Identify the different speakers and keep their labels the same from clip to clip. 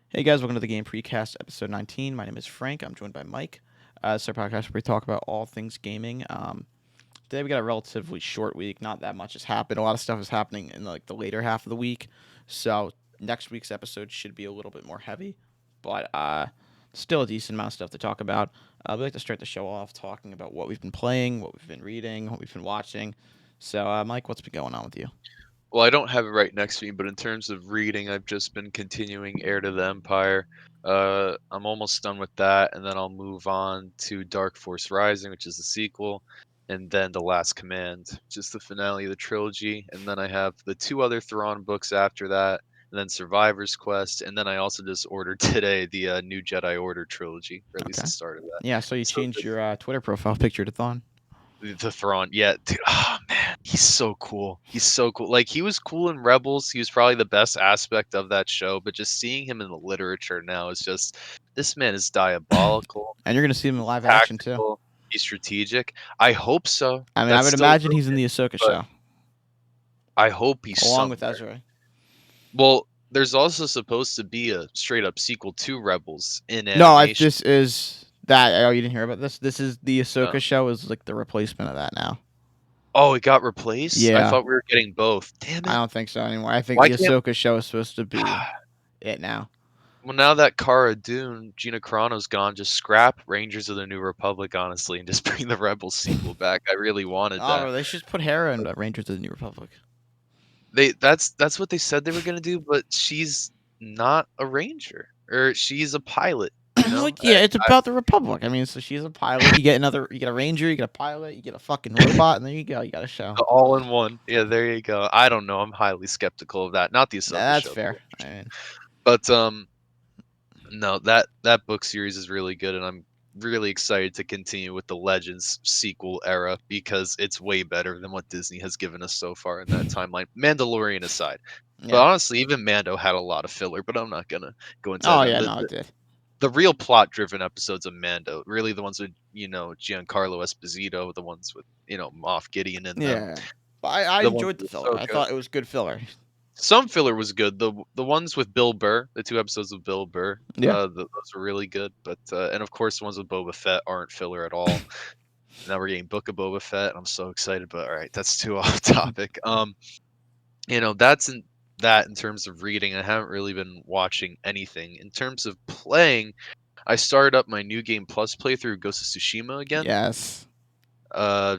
Speaker 1: Hey guys, welcome to the Game Precast, episode 19. My name is Frank. I'm joined by Mike. This is our podcast where we talk about all things gaming. Today we got a relatively short week. Not that much has happened. A lot of stuff is happening in the later half of the week. So next week's episode should be a little bit more heavy, but still a decent amount of stuff to talk about. We like to start the show off talking about what we've been playing, what we've been reading, what we've been watching. So Mike, what's been going on with you?
Speaker 2: Well, I don't have it right next to me, but in terms of reading, I've just been continuing Heir to the Empire. I'm almost done with that, and then I'll move on to Dark Force Rising, which is the sequel, and then The Last Command, which is the finale of the trilogy. And then I have the two other Thrawn books after that, and then Survivor's Quest, and then I also just ordered today the New Jedi Order trilogy, or at least
Speaker 1: Okay.
Speaker 2: the start of that.
Speaker 1: Yeah, so you
Speaker 2: So
Speaker 1: changed your Twitter profile picture to Thon.
Speaker 2: the Thrawn, yeah, dude. Oh man, he's so cool. He's so cool. Like he was cool in Rebels. He was probably the best aspect of that show. But just seeing him in the literature now is just this man is diabolical.
Speaker 1: And you're going to see him in
Speaker 2: He's
Speaker 1: live action too.
Speaker 2: tactical. He's strategic. I hope so.
Speaker 1: I mean, I
Speaker 2: That's
Speaker 1: would
Speaker 2: still a
Speaker 1: imagine
Speaker 2: little
Speaker 1: he's in
Speaker 2: bit,
Speaker 1: the Ahsoka
Speaker 2: but
Speaker 1: show
Speaker 2: I hope he's
Speaker 1: along with
Speaker 2: somewhere.
Speaker 1: Ezra.
Speaker 2: Well, there's also supposed to be a straight up sequel to Rebels in
Speaker 1: No,
Speaker 2: animation.
Speaker 1: this is that. Oh, you didn't hear about this? This is the
Speaker 2: No.
Speaker 1: Ahsoka show. Is like the replacement of that now.
Speaker 2: Oh, it got replaced. I
Speaker 1: Yeah,
Speaker 2: thought we were getting both. Damn
Speaker 1: I
Speaker 2: it.
Speaker 1: don't think so anymore. I think
Speaker 2: Why
Speaker 1: the
Speaker 2: can't?
Speaker 1: Ahsoka show is supposed to be it now.
Speaker 2: Well, now that Cara Dune, Gina Carano's gone, just scrap Rangers of the New Republic, honestly, and just bring the Rebels sequel back. I really wanted that.
Speaker 1: Oh, they should just put Hera in
Speaker 2: But
Speaker 1: Rangers of the New Republic.
Speaker 2: that's what they said they were gonna do, but she's not a ranger. Or she's a pilot, you
Speaker 1: Well,
Speaker 2: know?
Speaker 1: yeah, it's about the Republic. I mean, so she's a pilot. You get a ranger, you get a pilot, you get a fucking robot, and there you go. You got a show.
Speaker 2: All in one. Yeah, there you go. I don't know. I'm highly skeptical of that. Not the Ahsoka
Speaker 1: That's
Speaker 2: show,
Speaker 1: fair. I mean,
Speaker 2: but no, that book series is really good, and I'm really excited to continue with the Legends sequel era because it's way better than what Disney has given us so far in that timeline. Mandalorian aside, but
Speaker 1: yeah.
Speaker 2: honestly, even Mando had a lot of filler. But I'm not gonna go into
Speaker 1: Oh
Speaker 2: them.
Speaker 1: yeah,
Speaker 2: The
Speaker 1: no, it
Speaker 2: the,
Speaker 1: did.
Speaker 2: the real plot-driven episodes of Mando, really the ones with Giancarlo Esposito, the ones with Moff Gideon in them,
Speaker 1: Yeah, but I
Speaker 2: the ones
Speaker 1: enjoyed the
Speaker 2: that are
Speaker 1: filler.
Speaker 2: so
Speaker 1: I
Speaker 2: good.
Speaker 1: thought it was good filler.
Speaker 2: Some filler was good. The ones with Bill Burr, the two episodes with Bill Burr,
Speaker 1: Yeah.
Speaker 2: those were really good. But and of course, the ones with Boba Fett aren't filler at all. Now we're getting Book of Boba Fett, and I'm so excited. But all right, that's too off topic. That's in terms of reading. I haven't really been watching anything. In terms of playing, I started up my new game plus playthrough Ghost of Tsushima again.
Speaker 1: Yes.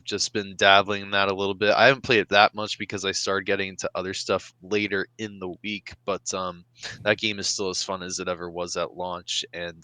Speaker 2: Just been dabbling in that a little bit. I haven't played it that much because I started getting into other stuff later in the week, but that game is still as fun as it ever was at launch, and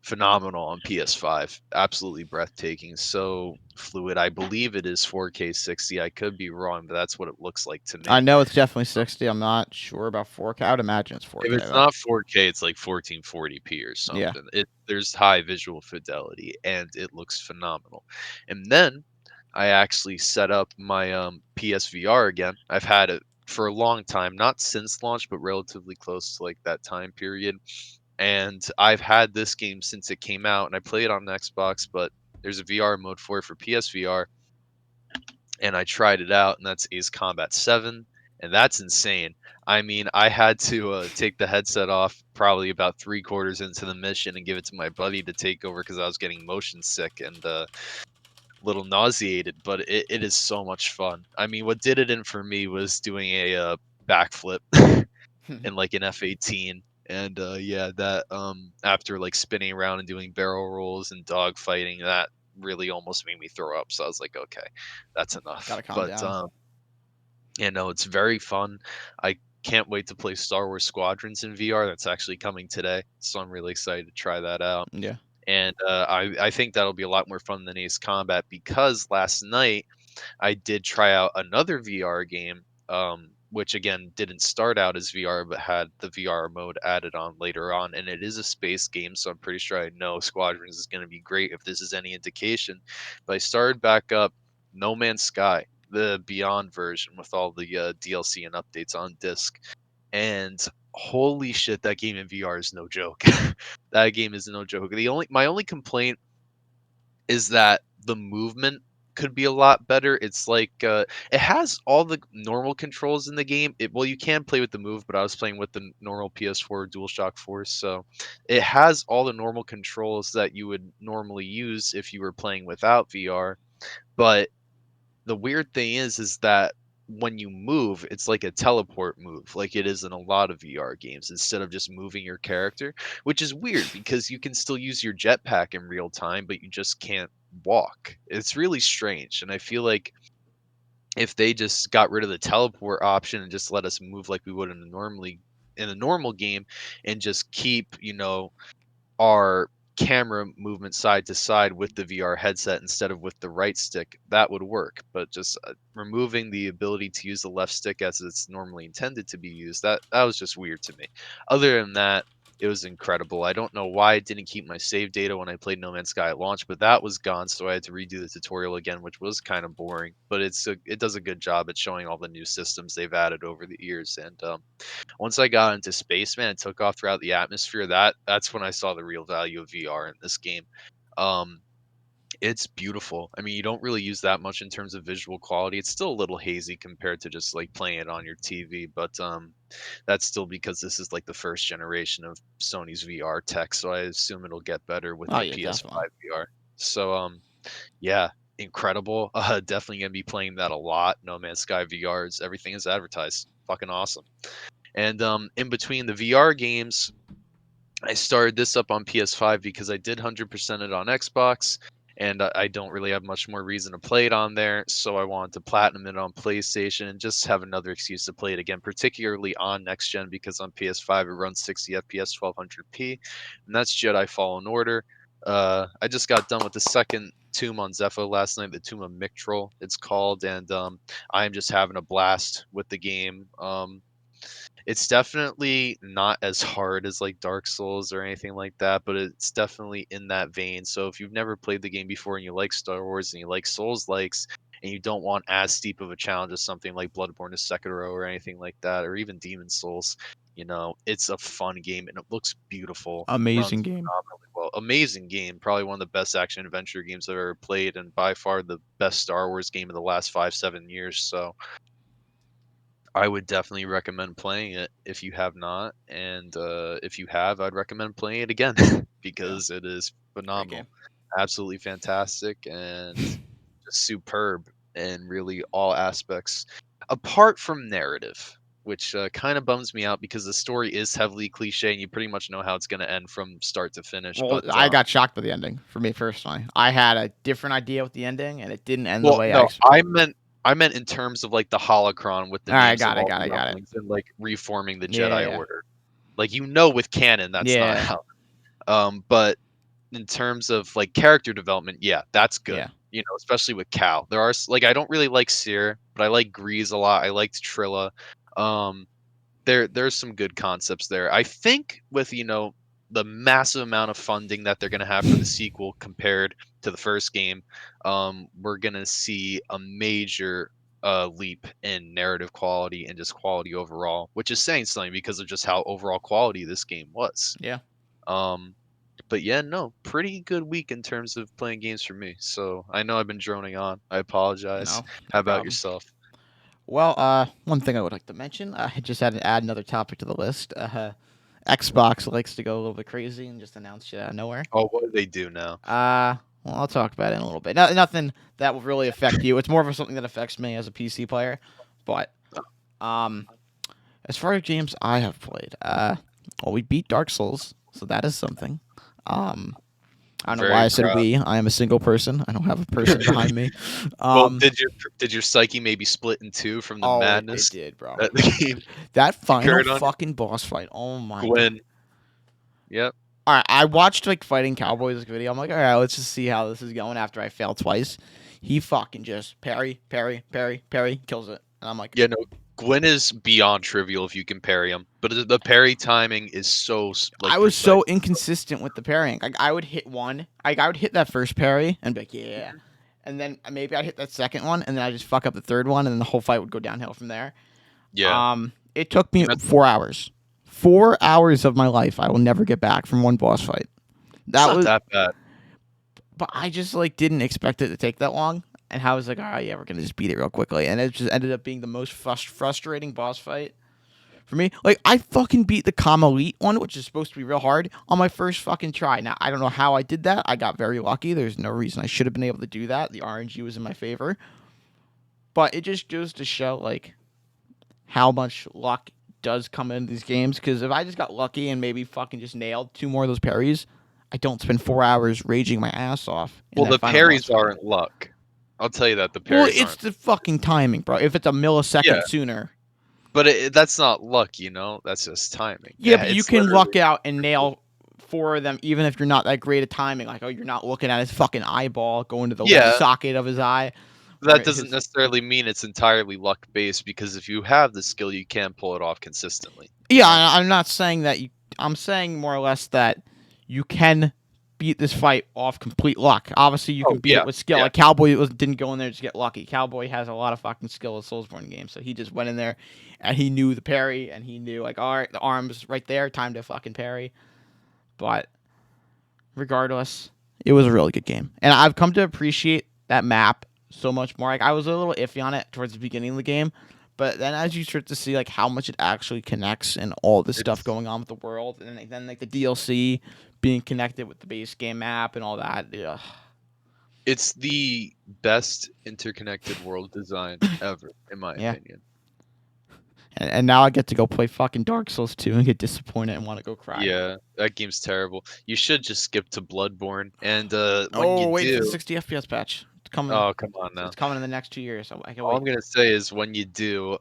Speaker 2: phenomenal on PS5. Absolutely breathtaking. So fluid. I believe it is 4K 60. I could be wrong, but that's what it looks like to
Speaker 1: I
Speaker 2: me.
Speaker 1: know it's definitely 60. I'm not sure about 4K. I would imagine it's
Speaker 2: If
Speaker 1: 4K
Speaker 2: it's
Speaker 1: though.
Speaker 2: not 4K, it's like 1440p or
Speaker 1: Yeah.
Speaker 2: something. There's high visual fidelity and it looks phenomenal. And then I actually set up my PSVR again. I've had it for a long time, not since launch, but relatively close to like that time period. And I've had this game since it came out, and I play it on Xbox, but there's a VR mode for it for PSVR, and I tried it out, and that's Ace Combat 7, and that's insane. I mean, I had to take the headset off probably about three quarters into the mission and give it to my buddy to take over because I was getting motion sick and a little nauseated, but it is so much fun. I mean, what did it in for me was doing a backflip in like an F-18. And yeah, that after like spinning around and doing barrel rolls and dog fighting, that really almost made me throw up. So I was like, okay, that's enough.
Speaker 1: Gotta calm
Speaker 2: But
Speaker 1: down.
Speaker 2: it's very fun. I can't wait to play Star Wars Squadrons in VR. That's actually coming today, so I'm really excited to try that out.
Speaker 1: Yeah.
Speaker 2: And I think that'll be a lot more fun than Ace Combat because last night I did try out another VR game, which again didn't start out as VR but had the VR mode added on later on, and it is a space game, so I'm pretty sure I know Squadrons is going to be great if this is any indication. But I started back up No Man's Sky, the Beyond version with all the DLC and updates on disc, and holy shit, that game in VR is no joke. That game is no joke. The only My only complaint is that the movement could be a lot better. It's like it has all the normal controls in the game. Well, you can play with the Move, but I was playing with the normal PS4 DualShock 4, so it has all the normal controls that you would normally use if you were playing without VR. But the weird thing is that when you move, it's like a teleport move, like it is in a lot of VR games, instead of just moving your character, which is weird because you can still use your jetpack in real time, but you just can't walk. It's really strange, and I feel like if they just got rid of the teleport option and just let us move like we would in a normal game, and just keep, our camera movement side to side with the VR headset instead of with the right stick, that would work. But just removing the ability to use the left stick as it's normally intended to be used, that was just weird to me. Other than that, it was incredible. I don't know why it didn't keep my save data when I played No Man's Sky at launch, but that was gone, so I had to redo the tutorial again, which was kind of boring. But it does a good job at showing all the new systems they've added over the years. And once I got into space, man, and took off throughout the atmosphere, that's when I saw the real value of VR in this game. Um, it's beautiful. I mean, you don't really use that much in terms of visual quality. It's still a little hazy compared to just like playing it on your TV, but that's still because this is like the first generation of Sony's VR tech, so I assume it'll get better with
Speaker 1: Oh
Speaker 2: the
Speaker 1: yeah, definitely.
Speaker 2: PS5 VR. So yeah, incredible. Definitely gonna be playing that a lot. No Man's Sky VR is everything is advertised. Fucking awesome. And in between the VR games, I started this up on PS5 because I did 100% it on Xbox, and I don't really have much more reason to play it on there. So I wanted to platinum it on PlayStation and just have another excuse to play it again, particularly on next gen, because on PS5 it runs 60 FPS, 1200p, and that's Jedi Fallen Order. I just got done with the second Tomb on Zepho last night, the Tomb of Mictrol, it's called, and I am just having a blast with the game. It's definitely not as hard as like Dark Souls or anything like that, but it's definitely in that vein. So if you've never played the game before and you like Star Wars and you like Souls likes and you don't want as steep of a challenge as something like Bloodborne or Sekiro or anything like that, or even Demon Souls, it's a fun game and it looks beautiful,
Speaker 1: Amazing
Speaker 2: runs
Speaker 1: game.
Speaker 2: phenomenally well. Amazing game, probably one of the best action adventure games I've ever played, and by far the best Star Wars game of the last 5, 7 years. So I would definitely recommend playing it if you have not, and if you have, I'd recommend playing it again
Speaker 1: Yeah,
Speaker 2: because it is
Speaker 1: great game.
Speaker 2: phenomenal, absolutely fantastic, and just superb in really all aspects, apart from narrative, which kind of bums me out because the story is heavily cliche and you pretty much know how it's going to end from start to finish.
Speaker 1: Well,
Speaker 2: But
Speaker 1: I got shocked by the ending. For me personally, I had a different idea with the ending, and it didn't end the
Speaker 2: well,
Speaker 1: way I.
Speaker 2: no, I meant in terms of like the holocron with the
Speaker 1: All right,
Speaker 2: names of
Speaker 1: got it,
Speaker 2: all
Speaker 1: got
Speaker 2: the
Speaker 1: it, got it.
Speaker 2: younglings and like reforming the Jedi
Speaker 1: Yeah,
Speaker 2: Order. Like, with canon, that's not
Speaker 1: yeah,
Speaker 2: how. But in terms of like character development, yeah, that's good.
Speaker 1: yeah.
Speaker 2: Especially with Cal. Like, I don't really like Seer, but I like Grease a lot. I liked Trilla. Um, there's some good concepts there. I think with the massive amount of funding that they're gonna have for the sequel compared to the first game, we're gonna see a major leap in narrative quality and just quality overall, which is saying something because of just how overall quality this game was.
Speaker 1: Yeah.
Speaker 2: Um, but yeah, no, pretty good week in terms of playing games for me. So I know I've been droning on. I apologize.
Speaker 1: No, no
Speaker 2: How about
Speaker 1: problem.
Speaker 2: yourself?
Speaker 1: Well, one thing I would like to mention, I just had to add another topic to the list. Xbox likes to go a little bit crazy and just announce shit out of nowhere.
Speaker 2: Oh, what do they do now?
Speaker 1: Well, I'll talk about it in a little bit. Nothing that will really affect you. It's more of something that affects me as a PC player. But um, as far as games I have played, well, we beat Dark Souls, so that is something. Um, I don't know why
Speaker 2: Very
Speaker 1: I said
Speaker 2: proud.
Speaker 1: we. I am a single person. I don't have a person behind me.
Speaker 2: Well,
Speaker 1: Um,
Speaker 2: did your psyche maybe split in two from the
Speaker 1: oh, it
Speaker 2: madness
Speaker 1: did, bro.
Speaker 2: that the game
Speaker 1: That final
Speaker 2: incurred on you?
Speaker 1: fucking boss fight. Oh my god.
Speaker 2: Gwen. Yep.
Speaker 1: All right, I watched like fighting cowboys video. I'm like, all right, let's just see how this is going. After I failed twice, he fucking just parry, parry, parry, parry, kills it, and I'm like,
Speaker 2: Yeah, no. Gwen is beyond trivial if you can parry him, but the parry timing is so
Speaker 1: I
Speaker 2: like
Speaker 1: was so
Speaker 2: precise.
Speaker 1: inconsistent with the parrying. Like I would hit one, like I would hit that first parry and be like, yeah,
Speaker 2: Mhm.
Speaker 1: and then maybe I'd hit that second one, and then I just fuck up the third one, and then the whole fight would go downhill from there.
Speaker 2: Yeah,
Speaker 1: It took me
Speaker 2: and that's
Speaker 1: 4 hours. 4 hours of my life I will never get back from one boss fight.
Speaker 2: it's
Speaker 1: That
Speaker 2: not
Speaker 1: was,
Speaker 2: that bad.
Speaker 1: but I just like didn't expect it to take that long. and how I was like, oh yeah, we're gonna just beat it real quickly, and it just ended up being the most frustrating boss fight for me. Like I fucking beat the Elite one, which is supposed to be real hard, on my first fucking try. Now I don't know how I did that. I got very lucky. There's no reason I should have been able to do that. The RNG was in my favor, but it just goes to show like how much luck does come into these games. Because if I just got lucky and maybe fucking just nailed 2 more of those parries, I don't spend 4 hours raging my ass off in
Speaker 2: Well,
Speaker 1: that
Speaker 2: the
Speaker 1: final boss
Speaker 2: parries
Speaker 1: fight.
Speaker 2: aren't luck. I'll tell you that the
Speaker 1: Well,
Speaker 2: parries
Speaker 1: it's
Speaker 2: aren't.
Speaker 1: the fucking timing, bro. If it's a
Speaker 2: Yeah,
Speaker 1: millisecond sooner,
Speaker 2: but that's not luck, you know. That's just timing.
Speaker 1: yeah,
Speaker 2: Yeah,
Speaker 1: but you
Speaker 2: it's
Speaker 1: can luck
Speaker 2: literally.
Speaker 1: out and nail 4 of them, even if you're not that great at timing. Like, oh, you're not looking at his fucking eyeball going to the left
Speaker 2: Yeah,
Speaker 1: socket of his eye, or
Speaker 2: that doesn't
Speaker 1: his.
Speaker 2: necessarily mean it's entirely luck based because if you have the skill, you can pull it off consistently. You
Speaker 1: Yeah,
Speaker 2: know.
Speaker 1: I'm not saying that you. I'm saying more or less that you can beat this fight off complete luck. Obviously, you can
Speaker 2: Oh
Speaker 1: beat it
Speaker 2: yeah,
Speaker 1: with skill.
Speaker 2: yeah.
Speaker 1: Like Cowboy didn't go in there to get lucky. Cowboy has a lot of fucking skill in Soulsborne games, so he just went in there, and he knew the parry, and he knew like, all right, the arm's right there, time to fucking parry. But regardless, it was a really good game, and I've come to appreciate that map so much more. Like I was a little iffy on it towards the beginning of the game, but then as you start to see like how much it actually connects and all this stuff
Speaker 2: It's
Speaker 1: going on with the world, and then like the DLC being connected with the base game map and all that,
Speaker 2: it's the best interconnected world design ever, in my
Speaker 1: yeah.
Speaker 2: opinion.
Speaker 1: And now I get to go play fucking Dark Souls 2 and get disappointed and want to go cry.
Speaker 2: Yeah, that game's terrible. You should just skip to Bloodborne, and when you
Speaker 1: Oh, wait for the
Speaker 2: do,
Speaker 1: 60 FPS patch. It's coming.
Speaker 2: oh come on now.
Speaker 1: It's coming in the next 2 years. So I can
Speaker 2: All
Speaker 1: wait.
Speaker 2: I'm gonna say is when you do,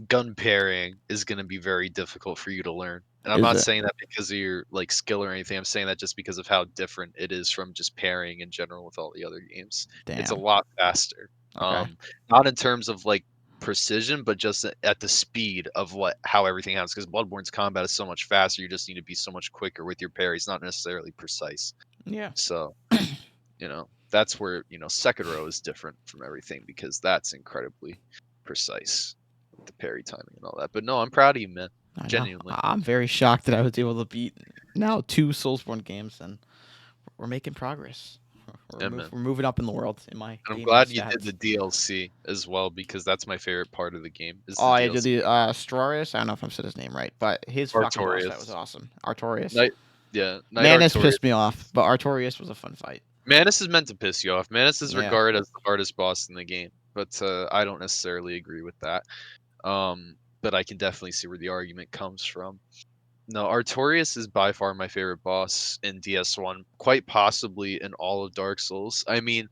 Speaker 2: gun pairing is gonna be very difficult for you to learn. And I'm
Speaker 1: Is
Speaker 2: not
Speaker 1: it?
Speaker 2: saying that because of your like skill or anything. I'm saying that just because of how different it is from just pairing in general with all the other games. It's a
Speaker 1: Damn.
Speaker 2: lot faster.
Speaker 1: Okay.
Speaker 2: Not in terms of like precision, but just at the speed of how everything happens. Because Bloodborne's combat is so much faster. You just need to be so much quicker with your parries, not necessarily precise.
Speaker 1: Yeah.
Speaker 2: So that's where Sekiro is different from everything because that's incredibly precise with the parry timing and all that. But no, I'm proud of you, man.
Speaker 1: I know.
Speaker 2: Genuinely.
Speaker 1: I'm very shocked that I was able to beat now 2 Soulsborne games, and we're making progress.
Speaker 2: Yeah, man.
Speaker 1: We're moving up in the world in my
Speaker 2: And I'm
Speaker 1: gaming
Speaker 2: glad you did the
Speaker 1: stats.
Speaker 2: DLC as well because that's my favorite part of the game is
Speaker 1: Oh,
Speaker 2: the
Speaker 1: I did
Speaker 2: DLC.
Speaker 1: the Strorius. I don't know if I'm saying his name right, but his fucking boss fight was
Speaker 2: Artorias.
Speaker 1: awesome. Artorias.
Speaker 2: Knight yeah, Knight
Speaker 1: Manus
Speaker 2: Artorias.
Speaker 1: pissed me off, but Artorias was a fun fight.
Speaker 2: Manus is meant to piss you off. Manus is
Speaker 1: Yeah.
Speaker 2: regarded as the hardest boss in the game, but I don't necessarily agree with that. But I can definitely see where the argument comes from. No, Artorias is by far my favorite boss in DS1, quite possibly in all of Dark Souls. I mean,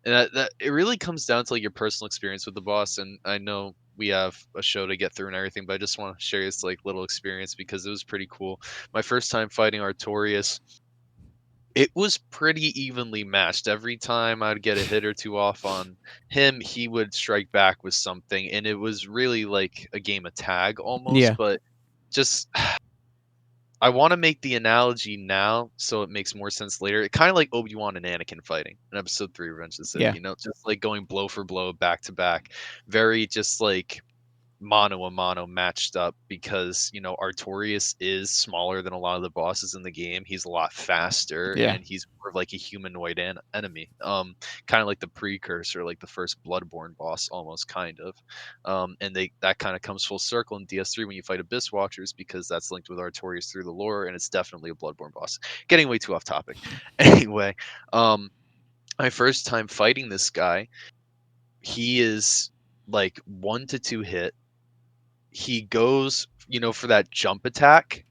Speaker 2: and that it really comes down to like your personal experience with the boss. And I know we have a show to get through and everything, but I just want to share this like little experience because it was pretty cool. My first time fighting Artorias, it was pretty evenly matched. Every time I'd get a hit or two off on him, he would strike back with something, and it was really like a game of tag almost,
Speaker 1: Yeah.
Speaker 2: but just I want to make the analogy now so it makes more sense later. It kind of like Obi-Wan and Anakin fighting in episode 3 Revenge of the Sith,
Speaker 1: Yeah.
Speaker 2: just like going blow for blow back to back. Very just like mano a mano matched up because Artorias is smaller than a lot of the bosses in the game. He's a lot faster
Speaker 1: Yeah.
Speaker 2: and he's more of like a humanoid enemy. Kind of like the precursor, like the first Bloodborne boss, almost kind of. And that kind of comes full circle in DS3 when you fight Abyss Watchers because that's linked with Artorias through the lore, and it's definitely a Bloodborne boss. Getting way too off topic. Anyway, my first time fighting this guy, he is like 1 to 2 hit. He goes, for that jump attack,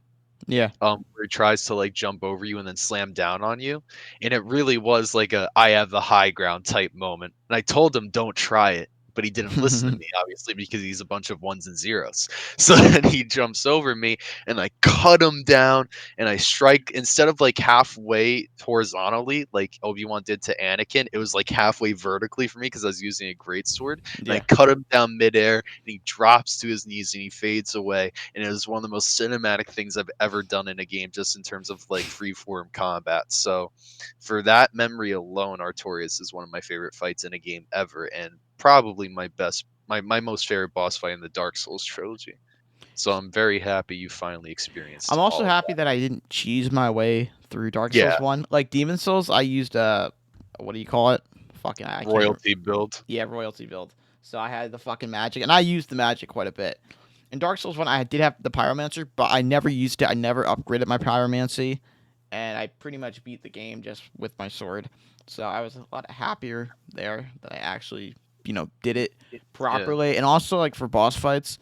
Speaker 1: Yeah.
Speaker 2: where he tries to like jump over you and then slam down on you. And it really was like a I have the high ground type moment. And I told him don't try it, but he didn't listen to me, obviously, because he's a bunch of ones and zeros. So then he jumps over me and I cut him down and I strike instead of like halfway horizontally, like Obi-Wan did to Anakin, it was like halfway vertically for me because I was using a greatsword. And I
Speaker 1: Yeah.
Speaker 2: cut him down midair and he drops to his knees and he fades away. And it was one of the most cinematic things I've ever done in a game, just in terms of like freeform combat. So for that memory alone, Artorias is one of my favorite fights in a game ever, and probably my most favorite boss fight in the Dark Souls trilogy. So I'm very happy you finally experienced
Speaker 1: I'm also
Speaker 2: all of
Speaker 1: happy
Speaker 2: that.
Speaker 1: that I didn't cheese my way through Dark
Speaker 2: Yeah,
Speaker 1: Souls 1. Like Demon Souls, I used what do you call it? fucking I can't even,
Speaker 2: Royalty build.
Speaker 1: yeah, royalty build. So I had the fucking magic, and I used the magic quite a bit. In Dark Souls 1, I did have the pyromancer, but I never used it. I never upgraded my pyromancy, and I pretty much beat the game just with my sword. So I was a lot happier there that I actually, did it
Speaker 2: Yeah.
Speaker 1: properly. And also, like, for boss fights,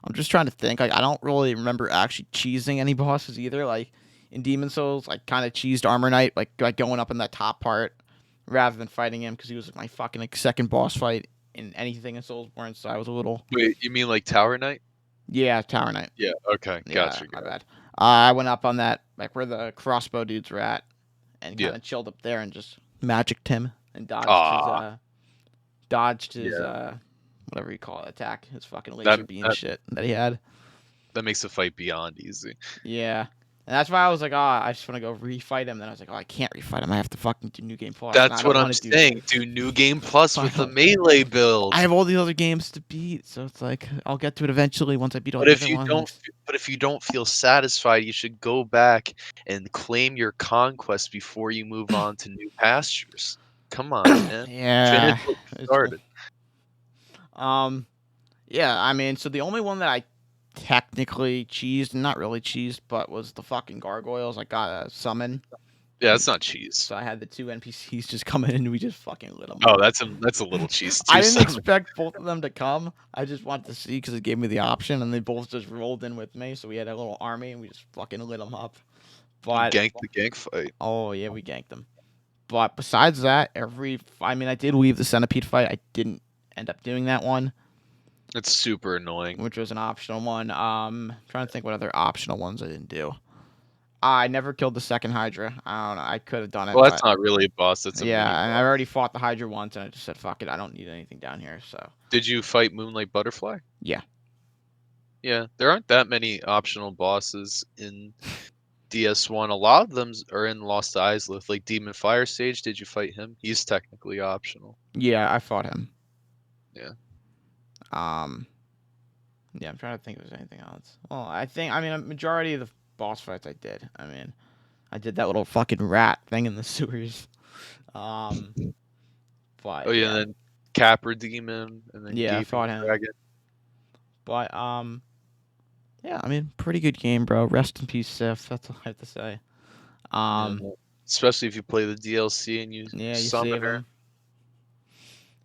Speaker 1: I'm just trying to think. Like, I don't really remember actually cheesing any bosses either. Like, in Demon Souls, I kind of cheesed Armor Knight, like going up in that top part rather than fighting him because he was like, my fucking like, second boss fight in anything in Soulsborne. So I was a little,
Speaker 2: Wait, you mean like Tower Knight?
Speaker 1: yeah, Tower Knight.
Speaker 2: Yeah. Okay.
Speaker 1: Yeah,
Speaker 2: Gotcha.
Speaker 1: my
Speaker 2: Gotcha.
Speaker 1: bad. I went up on that, like where the crossbow dudes were at, and
Speaker 2: Yeah.
Speaker 1: kind of chilled up there and just magicked him and
Speaker 2: Ah.
Speaker 1: dodged his
Speaker 2: Yeah.
Speaker 1: whatever you call it, attack, his fucking
Speaker 2: That
Speaker 1: laser beam
Speaker 2: that
Speaker 1: shit that he had.
Speaker 2: that makes the fight beyond easy.
Speaker 1: Yeah. And that's why I was like, oh, I just want to go refight him. Then I was like, oh, I can't refight him. I have to fucking do New Game Plus, and I
Speaker 2: That's what
Speaker 1: don't
Speaker 2: I'm
Speaker 1: want to do.
Speaker 2: saying. Do New Game Plus
Speaker 1: I
Speaker 2: with the
Speaker 1: don't.
Speaker 2: melee build.
Speaker 1: I have all the other games to beat, so it's like I'll get to it eventually once I beat all
Speaker 2: But
Speaker 1: the
Speaker 2: if
Speaker 1: other
Speaker 2: you don't,
Speaker 1: ones.
Speaker 2: but if you don't feel satisfied, you should go back and claim your conquest before you move on to new pastures. Come on, man. Finish
Speaker 1: Yeah,
Speaker 2: what you
Speaker 1: it's
Speaker 2: started.
Speaker 1: um, yeah. I mean, so the only one that I technically cheesed, not really cheesed, but was the fucking gargoyles. I got a summon,
Speaker 2: Yeah, that's not cheese.
Speaker 1: so I had the two NPCs just come in and we just fucking lit them
Speaker 2: Oh,
Speaker 1: up.
Speaker 2: that's a little cheese.
Speaker 1: I
Speaker 2: Two
Speaker 1: didn't
Speaker 2: summon.
Speaker 1: expect both of them to come. I just wanted to see because it gave me the option, and they both just rolled in with me. So we had a little army, and we just fucking lit them up.
Speaker 2: You
Speaker 1: But
Speaker 2: ganked the gank fight.
Speaker 1: oh yeah, we ganked them. But besides that, I mean, I did leave the centipede fight. I didn't end up doing that one,
Speaker 2: It's super annoying.
Speaker 1: which was an optional one. Trying to think what other optional ones I didn't do. I never killed the second Hydra. I don't know. I could have done it,
Speaker 2: Well, that's
Speaker 1: but
Speaker 2: not really a boss. That's a
Speaker 1: yeah,
Speaker 2: mini
Speaker 1: and I
Speaker 2: boss.
Speaker 1: already fought the Hydra once, and I just said, "Fuck it, I don't need anything down here." So
Speaker 2: Did you fight Moonlight Butterfly?
Speaker 1: yeah,
Speaker 2: Yeah, there aren't that many optional bosses in DS1. A lot of them are in Lost Islith, like Demon Fire Sage. Did you fight him? He's technically optional.
Speaker 1: yeah, I fought him.
Speaker 2: Yeah.
Speaker 1: Um, yeah, I'm trying to think if there's anything else. Well, I mean, a majority of the boss fights I did. I mean, I did that little fucking rat thing in the sewers. Um,
Speaker 2: Oh
Speaker 1: but
Speaker 2: yeah, and
Speaker 1: yeah,
Speaker 2: then Capra Demon, and then
Speaker 1: yeah, I
Speaker 2: Gaping
Speaker 1: fought him.
Speaker 2: Dragon.
Speaker 1: But yeah, I mean, pretty good game, bro. Rest in peace, Sif. That's all I have to say.
Speaker 2: Yeah,
Speaker 1: Um,
Speaker 2: especially if you play the DLC and you
Speaker 1: yeah, you
Speaker 2: summon
Speaker 1: save
Speaker 2: her.
Speaker 1: him,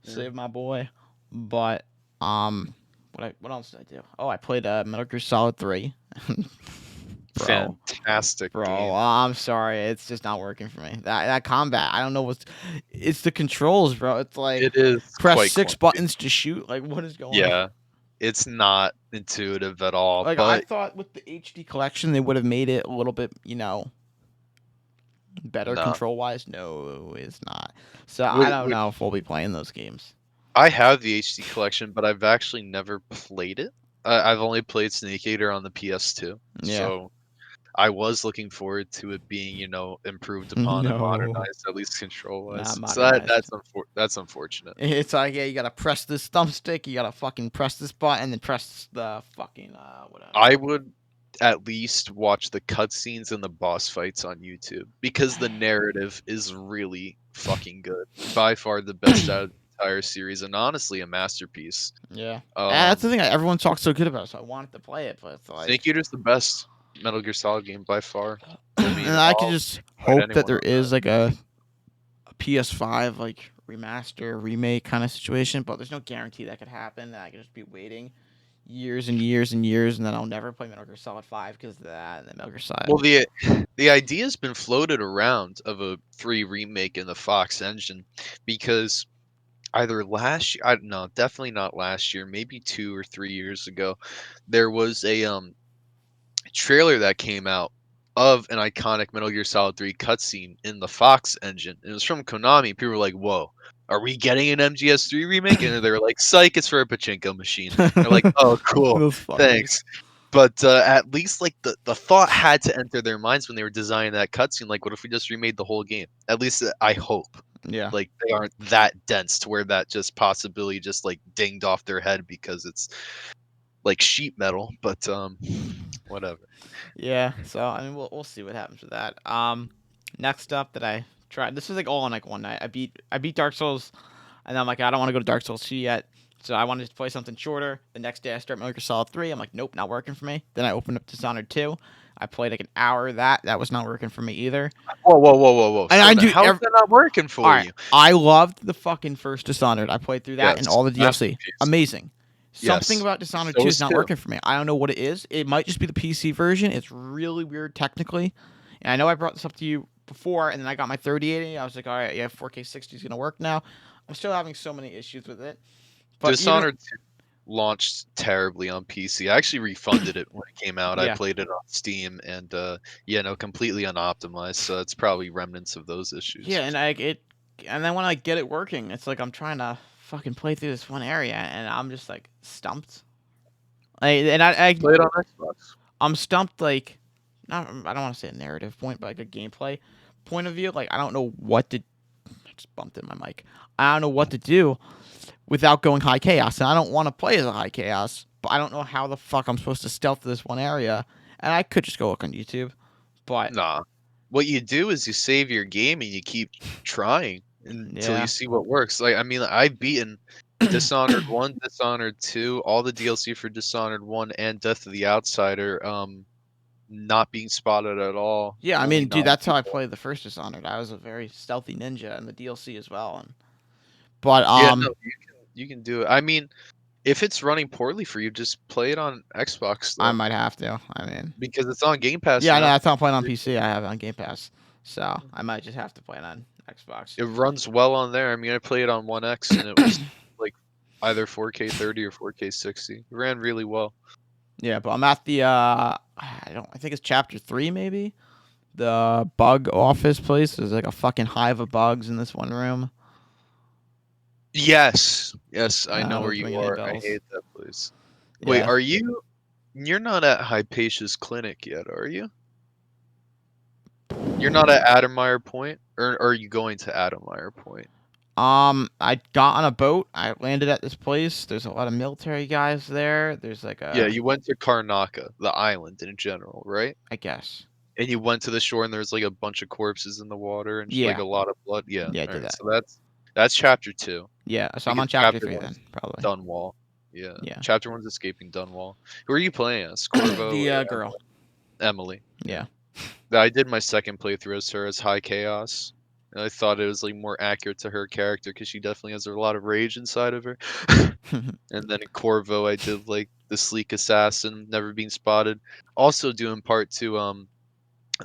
Speaker 2: Yeah.
Speaker 1: save my boy. But what else did I do? Oh, I played Metal Gear Solid 3. Bro,
Speaker 2: Fantastic
Speaker 1: bro,
Speaker 2: game.
Speaker 1: I'm sorry, it's just not working for me. That combat, I don't know what's. It's the controls, bro. It's like
Speaker 2: It is
Speaker 1: press
Speaker 2: quite
Speaker 1: six
Speaker 2: clunky.
Speaker 1: buttons to shoot. Like, what is going on?
Speaker 2: Yeah, it's not intuitive at all,
Speaker 1: Like, I
Speaker 2: but
Speaker 1: thought with the HD collection they would have made it a little bit, better
Speaker 2: no.
Speaker 1: control wise. No, it's not. So I don't know if we'll be playing those games.
Speaker 2: I have the HD collection, but I've actually never played it. I've only played Snake Eater on the PS2,
Speaker 1: Yeah.
Speaker 2: so I was looking forward to it being, improved upon and
Speaker 1: No,
Speaker 2: modernized, at least control
Speaker 1: not
Speaker 2: wise. So
Speaker 1: modernized.
Speaker 2: that's unfortunate.
Speaker 1: It's like, yeah, you gotta press this thumbstick, you gotta fucking press this button, then press the fucking whatever.
Speaker 2: I would at least watch the cutscenes and the boss fights on YouTube because the narrative is really fucking good. By far the best out of the entire series, and honestly a masterpiece.
Speaker 1: Yeah, that's the
Speaker 2: Um,
Speaker 1: thing. Everyone talks so good about it, so I wanted to play it, but it's like,
Speaker 2: Snake Eater's the best Metal Gear Solid game by far. I
Speaker 1: and
Speaker 2: mean,
Speaker 1: I could
Speaker 2: I'll
Speaker 1: just
Speaker 2: fight
Speaker 1: hope that
Speaker 2: anyone
Speaker 1: there
Speaker 2: on that.
Speaker 1: is like a PS5 like remaster, remake kind of situation, but there's no guarantee that could happen. And I could just be waiting years and years and years, and then I'll never play Metal Gear Solid 5 because of that, and then Metal Gear Solid.
Speaker 2: Well, the idea's been floated around of a 3 remake in the Fox engine because either last year, I don't know, definitely not last year, maybe 2 or 3 years ago, there was a trailer that came out of an iconic Metal Gear Solid 3 cutscene in the Fox engine. It was from Konami. People were like, "Whoa, are we getting an MGS3 remake?" And they were like, "Psych, it's for a pachinko machine." They're like, "Oh, cool,
Speaker 1: Those fuckers.
Speaker 2: thanks." But at least like the thought had to enter their minds when they were designing that cutscene. Like, what if we just remade the whole game? At least I hope.
Speaker 1: Yeah.
Speaker 2: Like they aren't that dense to where that just possibility just like dinged off their head because it's like sheet metal. But whatever.
Speaker 1: Yeah. So I mean, we'll see what happens with that. Next up that I Try this is like all in like one night. I beat Dark Souls, and then I'm like I don't want to go to Dark Souls 2 yet. So I wanted to play something shorter. The next day I start Metal Gear Solid 3. I'm like, nope, not working for me. Then I opened up Dishonored 2. I played like an hour of that. That was not working for me either.
Speaker 2: Whoa, whoa, whoa, whoa, whoa!
Speaker 1: And I
Speaker 2: Slow down.
Speaker 1: do
Speaker 2: How's that not working
Speaker 1: all
Speaker 2: for
Speaker 1: right.
Speaker 2: you?
Speaker 1: I loved the fucking first Dishonored. I played through that and
Speaker 2: Yes,
Speaker 1: all the DLC.
Speaker 2: masterpiece.
Speaker 1: Amazing. Something
Speaker 2: Yes,
Speaker 1: about Dishonored
Speaker 2: so
Speaker 1: 2 is
Speaker 2: is
Speaker 1: not
Speaker 2: two.
Speaker 1: working for me. I don't know what it is. It might just be the PC version. It's really weird technically. And I know I brought this up to you before, and then I got my 3080. I was like, all right, yeah, 4K 60 is going to work now. I'm still having so many issues with it. But even,
Speaker 2: Dishonored 2 launched terribly on PC. I actually refunded it when it came out. I
Speaker 1: yeah.
Speaker 2: played it on Steam and yeah, no, completely unoptimized. So it's probably remnants of those
Speaker 1: Yeah,
Speaker 2: issues.
Speaker 1: and then when I get it working, it's like I'm trying to fucking play through this one area, and I'm just like stumped.
Speaker 2: Play it on Xbox.
Speaker 1: I'm stumped like, not I don't want to say a narrative point, but like a gameplay point of view. Like I don't know what to. I just bumped in my mic. I don't know what to do without going high chaos, and I don't want to play as a high chaos, but I don't know how the fuck I'm supposed to stealth this one area, and I could just go look on YouTube, but
Speaker 2: Nah. What you do is you save your game and you keep trying until you
Speaker 1: yeah,
Speaker 2: see what works. Like I mean, I've beaten Dishonored 1, Dishonored 2, all the DLC for Dishonored 1 and Death of the Outsider not being spotted at all,
Speaker 1: yeah. I
Speaker 2: only
Speaker 1: mean, dude,
Speaker 2: 9
Speaker 1: that's how I
Speaker 2: people.
Speaker 1: played the first Dishonored. I was a very stealthy ninja in the DLC as well, and but
Speaker 2: Yeah, no, you can do it. I mean, if it's running poorly for you, just play it on Xbox
Speaker 1: I
Speaker 2: though,
Speaker 1: might have to. I mean,
Speaker 2: because it's on Game Pass
Speaker 1: yeah, I know
Speaker 2: now.
Speaker 1: that's how I'm playing on PC. I have it on Game Pass, so I might just have to play it on Xbox.
Speaker 2: It runs well on there. I mean, I played on One X and it was like either 4K 30 or 4K 60. It ran really well.
Speaker 1: Yeah, but I'm at the I think it's chapter 3 maybe. The bug office place. There's like a fucking hive of bugs in this one room.
Speaker 2: Yes, yes, I know where
Speaker 1: That's
Speaker 2: you
Speaker 1: ringing any
Speaker 2: are. I
Speaker 1: bells.
Speaker 2: hate that place. Wait,
Speaker 1: Yeah.
Speaker 2: are you? You're not at Hypatia's clinic yet, are you? You're not at Adammeyer Point, or are you going to Adammeyer Point?
Speaker 1: I got on a boat. I landed at this place. There's a lot of military guys there. There's like
Speaker 2: Yeah,
Speaker 1: a,
Speaker 2: you went to Karnaka, the island in general, right?
Speaker 1: I guess.
Speaker 2: And you went to the shore and there's like a bunch of corpses in the water and just like
Speaker 1: Yeah.
Speaker 2: a lot of blood. Yeah.
Speaker 1: Yeah, I
Speaker 2: All
Speaker 1: did
Speaker 2: right.
Speaker 1: that.
Speaker 2: So that's chapter 2
Speaker 1: Yeah. So I'm
Speaker 2: because
Speaker 1: on chapter
Speaker 2: chapter
Speaker 1: 3 then,
Speaker 2: 1's
Speaker 1: probably.
Speaker 2: Dunwall. Yeah.
Speaker 1: Yeah.
Speaker 2: Chapter 1's escaping Dunwall. Who are you playing as? Corvo
Speaker 1: The
Speaker 2: or
Speaker 1: girl.
Speaker 2: Emily? Yeah.
Speaker 1: Yeah.
Speaker 2: I did my second playthrough as her as High Chaos. And I thought it was like more accurate to her character because she definitely has a lot of rage inside of her. And then in Corvo, I did like the sleek assassin, never being spotted. Also doing part 2,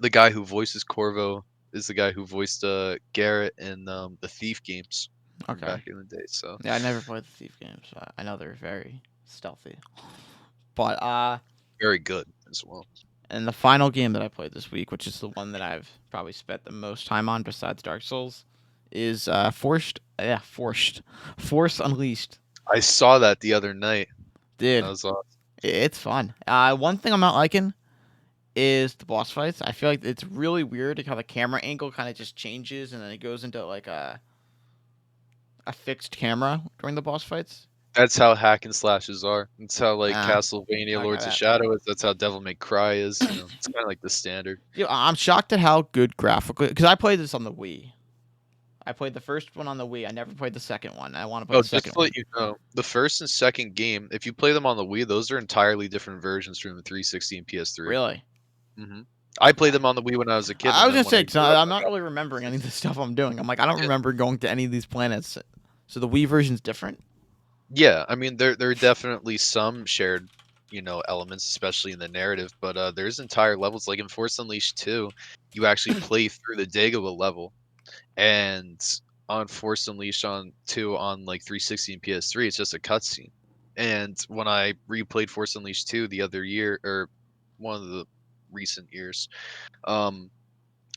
Speaker 2: the guy who voices Corvo is the guy who voiced Garrett in the Thief games from
Speaker 1: Okay.
Speaker 2: back in the day. So
Speaker 1: Yeah, I never played the Thief games. So I know they're very stealthy. But
Speaker 2: very good as well.
Speaker 1: and the final game that I played this week, which is the one that I've probably spent the most time on besides Dark Souls, is Force Unleashed.
Speaker 2: I saw that the other night. That
Speaker 1: Dude,
Speaker 2: was awesome.
Speaker 1: it's fun. One thing I'm not liking is the boss fights. I feel like it's really weird how the camera angle kind of just changes and then it goes into like a fixed camera during the boss fights.
Speaker 2: That's how hack and slashes are. That's how like
Speaker 1: Ah,
Speaker 2: Castlevania
Speaker 1: okay,
Speaker 2: Lords of
Speaker 1: that.
Speaker 2: Shadow is. That's how Devil May Cry is. You know, it's kind of like the standard.
Speaker 1: Yeah, I'm shocked at how good graphically because I played this on the Wii. I played the first one on the Wii. I never played the second one. I want to play
Speaker 2: Oh,
Speaker 1: the
Speaker 2: just
Speaker 1: second
Speaker 2: to
Speaker 1: one.
Speaker 2: let you know, the first and second game, if you play them on the Wii, those are entirely different versions from the 360 and PS3.
Speaker 1: Really?
Speaker 2: I played
Speaker 1: Okay.
Speaker 2: them on the Wii when I was a kid,
Speaker 1: I
Speaker 2: and
Speaker 1: was
Speaker 2: then
Speaker 1: gonna
Speaker 2: when
Speaker 1: say
Speaker 2: I
Speaker 1: because
Speaker 2: grew up,
Speaker 1: I'm
Speaker 2: I
Speaker 1: not
Speaker 2: got
Speaker 1: really remembering any of the stuff I'm doing. I'm like I don't
Speaker 2: yeah.
Speaker 1: remember going to any of these planets. So the Wii version's different.
Speaker 2: Yeah, I mean there are definitely some shared, elements, especially in the narrative, but there's entire levels like in Force Unleashed 2, you actually play through the Dagobah level, and on Force Unleashed on 2 on like 360 and PS3, it's just a cutscene. And when I replayed Force Unleashed 2 the other year or one of the recent years, um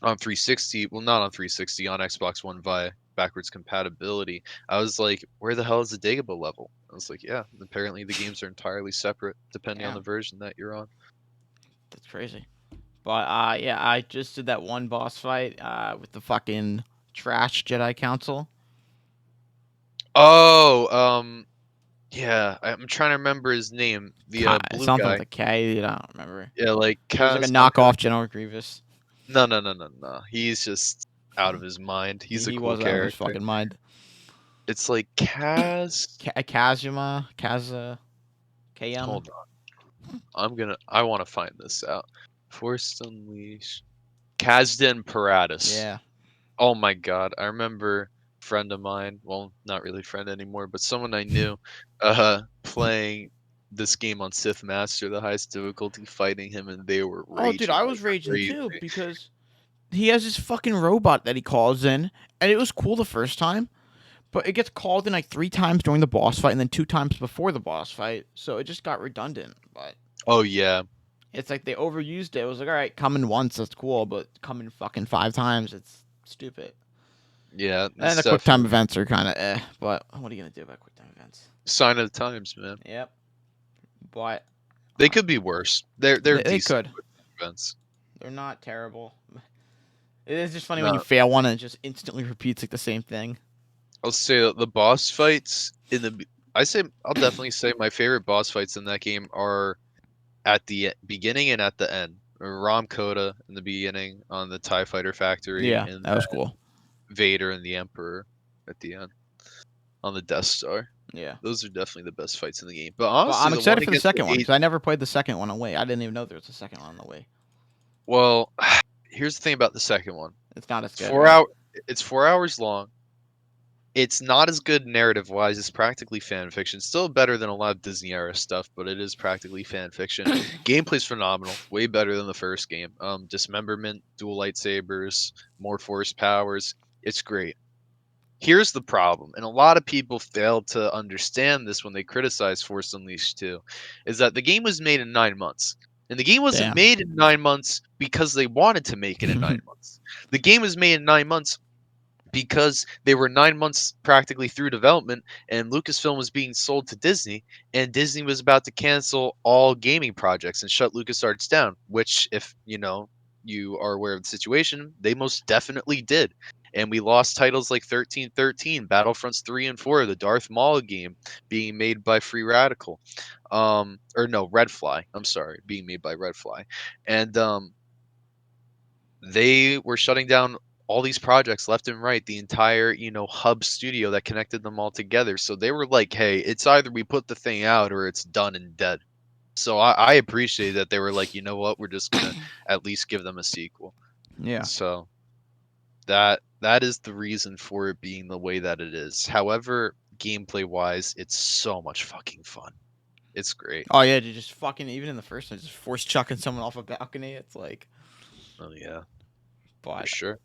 Speaker 2: on 360, well, not on 360, on Xbox One via backwards compatibility, I was like, where the hell is the Dagobah level? I was like, yeah, apparently the games are entirely separate depending on
Speaker 1: Yeah,
Speaker 2: the version that you're on.
Speaker 1: that's crazy. But yeah, I just did that one boss fight with the fucking trash Jedi Council.
Speaker 2: Oh, yeah, I'm trying to remember his name. The blue
Speaker 1: Something with
Speaker 2: guy.
Speaker 1: a K. I don't remember.
Speaker 2: Yeah, like
Speaker 1: He was like a
Speaker 2: Kaz. No,
Speaker 1: knockoff General Grievous.
Speaker 2: no, no, no, no, no. He's just. out of his mind. He's a
Speaker 1: He
Speaker 2: cool
Speaker 1: was out of his
Speaker 2: character.
Speaker 1: fucking mind.
Speaker 2: It's like Kaz.
Speaker 1: Kaza, KM.
Speaker 2: Hold on. I want to find this out. Force Unleashed. Kazdan Paratus.
Speaker 1: Yeah.
Speaker 2: Oh my god. I remember a friend of mine, well, not really a friend anymore, but someone I knew, playing this game on Sith Master, the highest difficulty, fighting him, and they were
Speaker 1: Oh, dude,
Speaker 2: raging
Speaker 1: I
Speaker 2: like
Speaker 1: was raging
Speaker 2: crazy.
Speaker 1: too because he has this fucking robot that he calls in, and it was cool the first time, but it gets called in like 3 times during the boss fight and then 2 times before the boss fight, so it just got redundant. But
Speaker 2: Oh yeah.
Speaker 1: it's like they overused it. It was like, all right, come in once, that's cool, but come in fucking 5 times, it's stupid.
Speaker 2: Yeah,
Speaker 1: And
Speaker 2: it's
Speaker 1: the quick time
Speaker 2: definitely
Speaker 1: events are kind of but what are you gonna do about quick time events?
Speaker 2: sign of the times, man.
Speaker 1: Yep, but
Speaker 2: They could be worse. They're
Speaker 1: they
Speaker 2: decent
Speaker 1: could.
Speaker 2: events.
Speaker 1: They're not terrible. It is just funny when you
Speaker 2: No,
Speaker 1: fail one and it just instantly repeats like the same thing.
Speaker 2: I'll say that the boss fights in I'll definitely say my favorite boss fights in that game are at the beginning and at the end. Ram Koda in the beginning on the TIE Fighter Factory,
Speaker 1: Yeah,
Speaker 2: and
Speaker 1: that was cool.
Speaker 2: Vader and the Emperor at the end on the Death Star.
Speaker 1: Yeah.
Speaker 2: Those are definitely the best fights in the game. But
Speaker 1: But
Speaker 2: honestly,
Speaker 1: I'm
Speaker 2: the one
Speaker 1: excited for the
Speaker 2: against the
Speaker 1: second one
Speaker 2: eight.
Speaker 1: because I never played the second one on Wii. I didn't even know there was a second one on the Wii.
Speaker 2: Well, here's the thing about the second one.
Speaker 1: It's not as
Speaker 2: It's
Speaker 1: good,
Speaker 2: four
Speaker 1: right?
Speaker 2: hour. It's 4 hours long. It's not as good narrative wise. It's practically fan fiction. Still better than a lot of Disney era stuff, but it is practically fan fiction. Gameplay's phenomenal. Way better than the first game. Dismemberment, dual lightsabers, more force powers. It's great. Here's the problem, and a lot of people fail to understand this when they criticize Force Unleashed 2, is that the game was made in 9 months. And the game wasn't
Speaker 1: Damn.
Speaker 2: made in 9 months because they wanted to make it in 9 months. The game was made in 9 months because they were 9 months practically through development, and Lucasfilm was being sold to Disney, and Disney was about to cancel all gaming projects and shut LucasArts down, which, if you are aware of the situation, they most definitely did. And we lost titles like 1313, Battlefronts 3 and 4, the Darth Maul game being made by Free Radical. Or no, Redfly. I'm sorry, being made by Redfly. And they were shutting down all these projects left and right, the entire, hub studio that connected them all together. So they were like, hey, it's either we put the thing out or it's done and dead. So I appreciate that they were like, you know what, we're just gonna at least give them a sequel.
Speaker 1: Yeah.
Speaker 2: So that is the reason for it being the way that it is. However, gameplay wise, it's so much fucking fun. It's great.
Speaker 1: Oh yeah, dude, just fucking even in the first one, just force chucking someone off a balcony. It's like,
Speaker 2: Oh yeah, for
Speaker 1: but
Speaker 2: sure.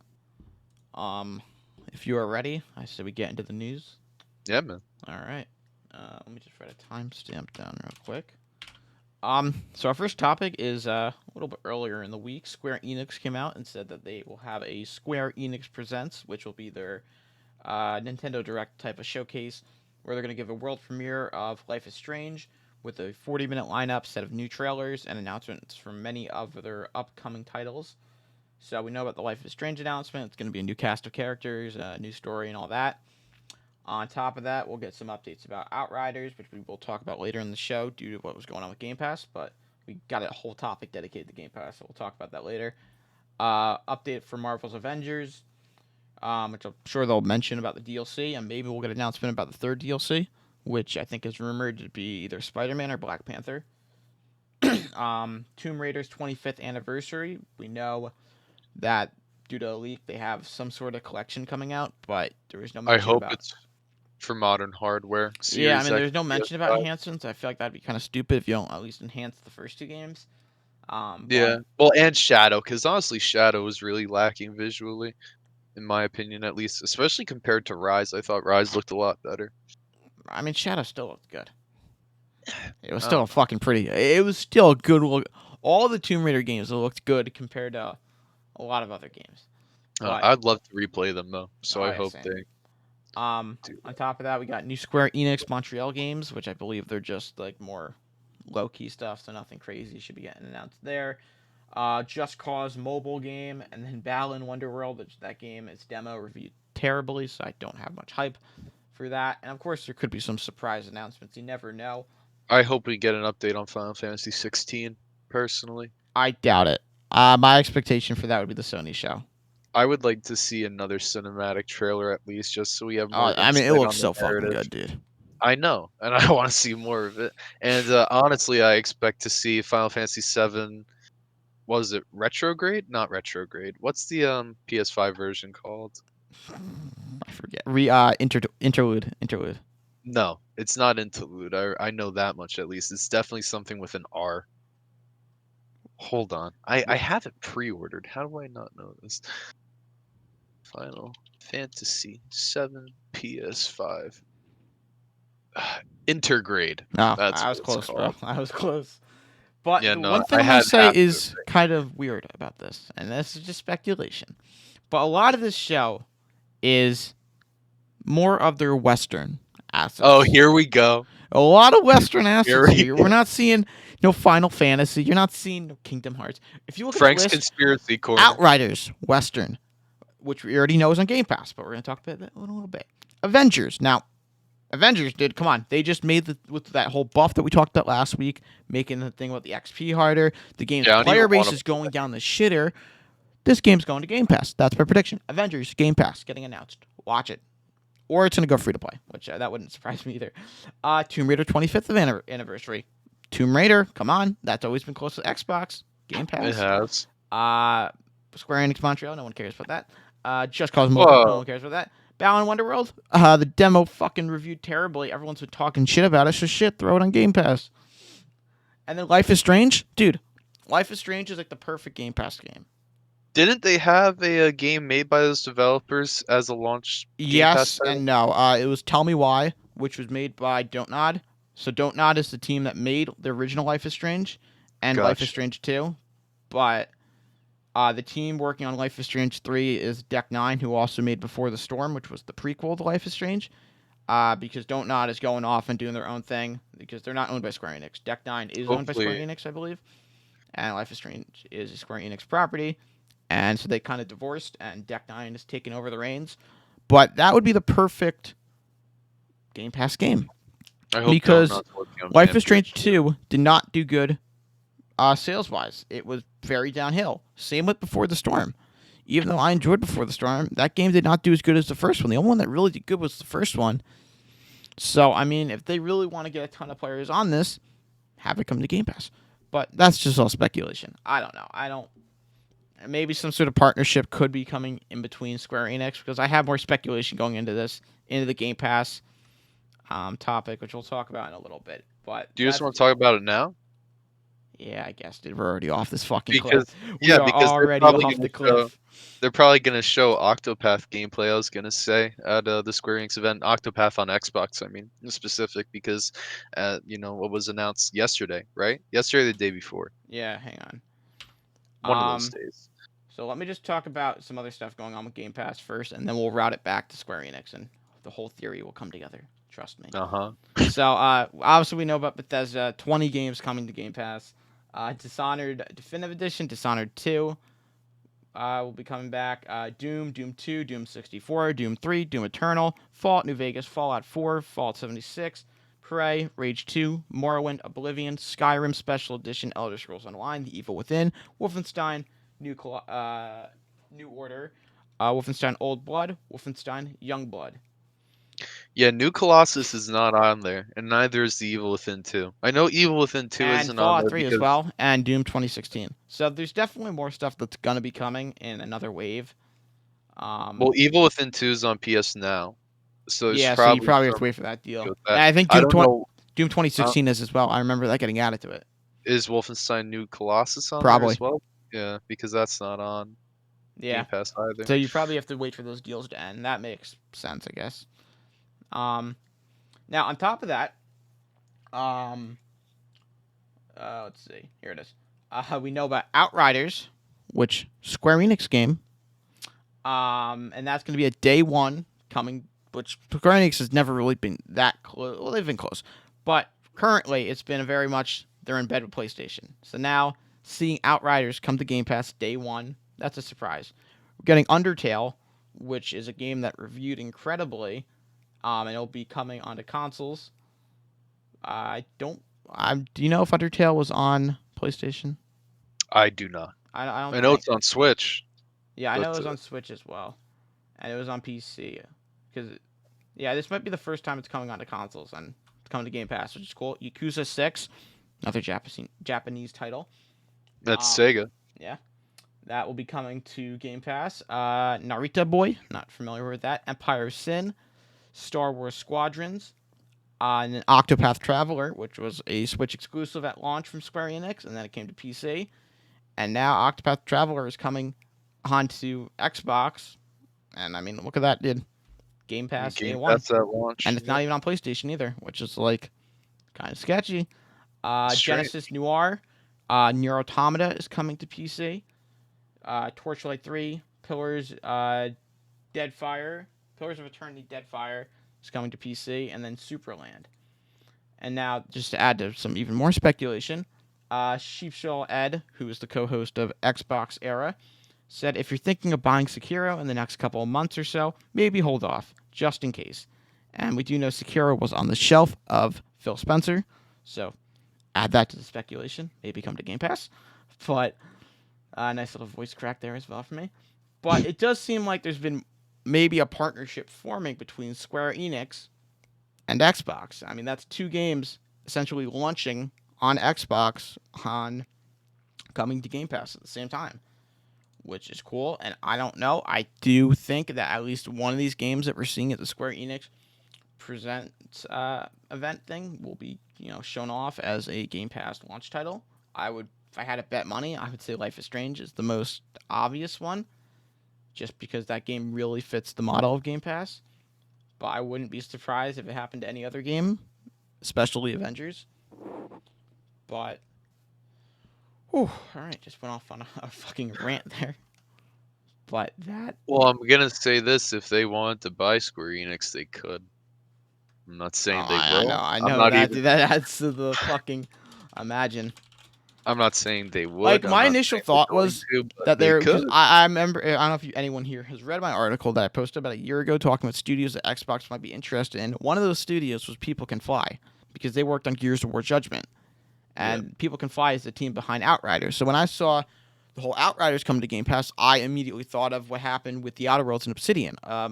Speaker 1: um, if you are ready, I say we get into the news.
Speaker 2: Yeah, man.
Speaker 1: All right. Let me just write a timestamp down real quick. So our first topic is a little bit earlier in the week. Square Enix came out and said that they will have a Square Enix Presents, which will be their Nintendo Direct type of showcase, where they're going to give a world premiere of Life is Strange with a 40-minute lineup, set of new trailers, and announcements from many of their upcoming titles. So we know about the Life is Strange announcement. It's going to be a new cast of characters, a new story, and all that. On top of that, we'll get some updates about Outriders, which we will talk about later in the show due to what was going on with Game Pass. But we got a whole topic dedicated to Game Pass, so we'll talk about that later. Update for Marvel's Avengers, which I'm sure they'll mention about the DLC, and maybe we'll get an announcement about the third DLC, which I think is rumored to be either Spider-Man or Black Panther. Tomb Raider's 25th anniversary. We know that due to a leak, they have some sort of collection coming out, but there is no
Speaker 2: I
Speaker 1: mention
Speaker 2: hope
Speaker 1: about.
Speaker 2: it's for modern hardware,
Speaker 1: Yeah, I
Speaker 2: Series
Speaker 1: mean,
Speaker 2: X,
Speaker 1: there's no mention about
Speaker 2: PS5.
Speaker 1: enhancements. I feel like that'd be kind of stupid if you don't at least enhance the first 2 games.
Speaker 2: Yeah.
Speaker 1: But
Speaker 2: Well, and Shadow, because honestly, Shadow was really lacking visually, in my opinion, at least, especially compared to Rise. I thought Rise looked a lot better.
Speaker 1: I mean, Shadow still looked good. It was
Speaker 2: I
Speaker 1: still
Speaker 2: don't know.
Speaker 1: fucking pretty. It was still a good look. All the Tomb Raider games looked good compared to a lot of other games. But
Speaker 2: I'd love to replay them though, so
Speaker 1: oh
Speaker 2: I
Speaker 1: yeah,
Speaker 2: hope
Speaker 1: same.
Speaker 2: they do
Speaker 1: On
Speaker 2: that.
Speaker 1: top of that, we got new Square Enix Montreal games, which I believe they're just like more low key stuff, so nothing crazy should be getting announced there. Just Cause mobile game, and then Balan Wonderworld, which that game is demo reviewed terribly, so I don't have much hype for that. And of course, there could be some surprise announcements. You never know.
Speaker 2: I hope we get an update on Final Fantasy 16, personally.
Speaker 1: I doubt it. My expectation for that would be the Sony show.
Speaker 2: I would like to see another cinematic trailer at least, just so we have more
Speaker 1: I mean, it
Speaker 2: insight
Speaker 1: looks
Speaker 2: on the
Speaker 1: so fucking
Speaker 2: narrative.
Speaker 1: good, dude.
Speaker 2: I know, and I want to see more of it. And honestly, I expect to see Final Fantasy VII. Was it retrograde? Not retrograde. What's the PS5 version called?
Speaker 1: I forget. Interlude.
Speaker 2: No, it's not Interlude. I know that much at least. It's definitely something with an R. Hold on. I
Speaker 1: What?
Speaker 2: have it pre-ordered. How do I not know this? Final Fantasy VII PS5. Intergrade.
Speaker 1: No,
Speaker 2: That's
Speaker 1: I
Speaker 2: what
Speaker 1: was
Speaker 2: it's
Speaker 1: close, bro.
Speaker 2: called.
Speaker 1: I was close. But
Speaker 2: Yeah,
Speaker 1: the
Speaker 2: no,
Speaker 1: one thing
Speaker 2: I
Speaker 1: I'm gonna
Speaker 2: had
Speaker 1: say
Speaker 2: half of it.
Speaker 1: is kind of weird about this, and this is just speculation. But a lot of this show is more of their Western
Speaker 2: Oh,
Speaker 1: assets.
Speaker 2: here we go.
Speaker 1: A lot of Western
Speaker 2: Here
Speaker 1: assets
Speaker 2: we
Speaker 1: here. We're
Speaker 2: go.
Speaker 1: not seeing no Final Fantasy. You're not seeing no Kingdom Hearts. If you look at the
Speaker 2: Frank's
Speaker 1: list,
Speaker 2: conspiracy corner.
Speaker 1: Outriders, Western, which we already know is on Game Pass, but we're gonna talk about that in a little bit. Avengers. Now, Avengers did come on. They just made with that whole buff that we talked about last week, making the thing with the XP harder. The game's
Speaker 2: Yeah, I don't even
Speaker 1: player
Speaker 2: want
Speaker 1: base
Speaker 2: to
Speaker 1: is going down the shitter. This game's going to Game Pass. That's my prediction. Avengers Game Pass getting announced. Watch it, or it's gonna go free to play, which that wouldn't surprise me either. Tomb Raider 25th anniversary. Tomb Raider, come on, that's always been close to Xbox Game
Speaker 2: It
Speaker 1: Pass.
Speaker 2: has.
Speaker 1: Square Enix Montreal, no one cares about that. Just Cause Mobile, no
Speaker 2: Whoa.
Speaker 1: one cares about that. Balan Wonderworld, the demo fucking reviewed terribly. Everyone's been talking shit about it, so shit, throw it on Game Pass. And then Life is Strange, dude. Life is Strange is like the perfect Game Pass game.
Speaker 2: Didn't they have a game made by those developers as a launch Game Pass
Speaker 1: Yes
Speaker 2: title?
Speaker 1: and no. It was Tell Me Why, which was made by Don't Nod. So Don't Nod is the team that made the original Life is Strange and Life is
Speaker 2: Gotcha.
Speaker 1: Strange 2. But the team working on Life is Strange 3 is Deck 9, who also made Before the Storm, which was the prequel to Life is Strange. Because Don't Nod is going off and doing their own thing because they're not owned by Square Enix. Deck 9 is owned by Square
Speaker 2: Hopefully,
Speaker 1: Enix, I believe. And Life is Strange is a Square Enix property. And so they kind of divorced, and Deck 9 is taking over the reins. But that would be the perfect Game Pass game.
Speaker 2: I hope
Speaker 1: Because
Speaker 2: Donut's working on
Speaker 1: Life is
Speaker 2: Vampire
Speaker 1: Strange 2 did not do good sales wise. It was very downhill. Same with Before the Storm. Even though I enjoyed Before the Storm, that game did not do as good as the first one. The only one that really did good was the first one. So, I mean, if they really want to get a ton of players on this, have it come to Game Pass. But that's just all speculation. I don't know. Maybe some sort of partnership could be coming in between Square Enix because I have more speculation going into the Game Pass topic, which we'll talk about in a little bit. But
Speaker 2: Do you just
Speaker 1: that's
Speaker 2: want to talk about it now?
Speaker 1: yeah, I guess, dude. We're already off this fucking cliff.
Speaker 2: Because
Speaker 1: We
Speaker 2: yeah,
Speaker 1: are
Speaker 2: because
Speaker 1: already off the cliff.
Speaker 2: they're probably gonna show Octopath gameplay. I was gonna say at the Square Enix event, Octopath on Xbox. I mean, in specific because, what was announced yesterday, right? Yesterday, or the day before,
Speaker 1: Yeah, hang on.
Speaker 2: one of those
Speaker 1: Um,
Speaker 2: days.
Speaker 1: so let me just talk about some other stuff going on with Game Pass first, and then we'll route it back to Square Enix, and the whole theory will come together. Trust me.
Speaker 2: Uh huh.
Speaker 1: So, obviously, we know about Bethesda. 20 games coming to Game Pass. Dishonored Definitive Edition, Dishonored 2 will be coming back. Doom 2, Doom 64, Doom 3, Doom Eternal, Fallout New Vegas, Fallout 4, Fallout 76, Prey, Rage 2, Morrowind, Oblivion, Skyrim Special Edition, Elder Scrolls Online, The Evil Within, Wolfenstein, New Order, Wolfenstein Old Blood, Wolfenstein Young Blood.
Speaker 2: Yeah, New Colossus is not on there, and neither is the Evil Within 2. I know Evil Within 2
Speaker 1: And
Speaker 2: isn't on
Speaker 1: Fallout
Speaker 2: there
Speaker 1: 3 as
Speaker 2: because
Speaker 1: well, and Doom 2016. So there's definitely more stuff that's going to be coming in another wave.
Speaker 2: well, Evil Within 2 is on PS Now, so there's
Speaker 1: Yeah, so you
Speaker 2: probably
Speaker 1: probably have to
Speaker 2: some
Speaker 1: wait for that deal.
Speaker 2: with
Speaker 1: And
Speaker 2: that.
Speaker 1: I think
Speaker 2: I don't know.
Speaker 1: Doom
Speaker 2: Uh,
Speaker 1: 2016 is as well. I remember that getting added to it.
Speaker 2: is Wolfenstein New Colossus on there as
Speaker 1: Probably.
Speaker 2: well? Yeah, because that's not on
Speaker 1: Yeah.
Speaker 2: Game Pass either.
Speaker 1: So you probably have to wait for those deals to end. That makes sense, I guess. Um, Now on top of that, um, let's see. Here it is. We know about Outriders, which Square Enix game. And that's going to be a day one coming, which Square Enix has never really been that close. Well, they've been close, but currently it's been very much they're in bed with PlayStation. So now seeing Outriders come to Game Pass day one, that's a surprise. We're getting Undertale, which is a game that reviewed incredibly, and it'll be coming onto consoles. I don't. Do you know if Undertale was on PlayStation?
Speaker 2: I do not.
Speaker 1: I don't
Speaker 2: I know
Speaker 1: think.
Speaker 2: it's on Switch.
Speaker 1: Yeah, I
Speaker 2: But
Speaker 1: know it was on Switch as well, and it was on PC. Because yeah, this might be the first time it's coming onto consoles and it's coming to Game Pass, which is cool. Yakuza 6, another Japanese title.
Speaker 2: that's
Speaker 1: Um,
Speaker 2: Sega.
Speaker 1: yeah, that will be coming to Game Pass. Narita Boy, not familiar with that. Empire of Sin, Star Wars Squadrons, and then Octopath Traveler, which was a Switch exclusive at launch from Square Enix, and then it came to PC. And now Octopath Traveler is coming onto Xbox, and I mean, look at that, dude. Game Pass day
Speaker 2: Game
Speaker 1: one,
Speaker 2: Pass at
Speaker 1: and
Speaker 2: launch.
Speaker 1: it's not
Speaker 2: Yep.
Speaker 1: even on PlayStation either, which is like kind of sketchy.
Speaker 2: Strange.
Speaker 1: Genesis Noir, Nier Automata is coming to PC. Torchlight 3, Deadfire, Pillars of Eternity, Deadfire is coming to PC, and then Superland. And now, just to add to some even more speculation, Sheepshaw Ed, who is the co-host of Xbox Era, said if you're thinking of buying Sekiro in the next couple of months or so, maybe hold off, just in case. And we do know Sekiro was on the shelf of Phil Spencer, so add that to the speculation. Maybe come to Game Pass. But nice little voice crack there as well for me. But it does seem like there's been maybe a partnership forming between Square Enix and Xbox. I mean, that's two games essentially launching on Xbox on coming to Game Pass at the same time, which is cool. And I don't know. I do think that at least one of these games that we're seeing at the Square Enix present event thing will be shown off as a Game Pass launch title. I would, if I had to bet money, I would say Life is Strange is the most obvious one, just because that game really fits the model of Game Pass. But I wouldn't be surprised if it happened to any other game, especially Avengers. But, whew, all right, just went off on a fucking rant there. But that,
Speaker 2: Well, I'm gonna say this: if they wanted to buy Square Enix, they could. I'm not
Speaker 1: oh,
Speaker 2: saying they
Speaker 1: I know,
Speaker 2: will.
Speaker 1: I
Speaker 2: I'm
Speaker 1: know
Speaker 2: not
Speaker 1: that,
Speaker 2: even.
Speaker 1: dude, that adds to the fucking imagine.
Speaker 2: I'm not saying they
Speaker 1: Like
Speaker 2: would. I'm
Speaker 1: my
Speaker 2: not
Speaker 1: initial
Speaker 2: saying they're
Speaker 1: thought
Speaker 2: going
Speaker 1: was
Speaker 2: to, but
Speaker 1: that
Speaker 2: they
Speaker 1: they're because
Speaker 2: could.
Speaker 1: I remember I don't know if anyone here has read my article that I posted about a year ago talking about studios that Xbox might be interested in. One of those studios was People Can Fly because they worked on Gears of War Judgment,
Speaker 2: Yeah.
Speaker 1: and People Can Fly is the team behind Outriders. So when I saw the whole Outriders come to Game Pass, I immediately thought of what happened with the Outer Worlds and Obsidian. I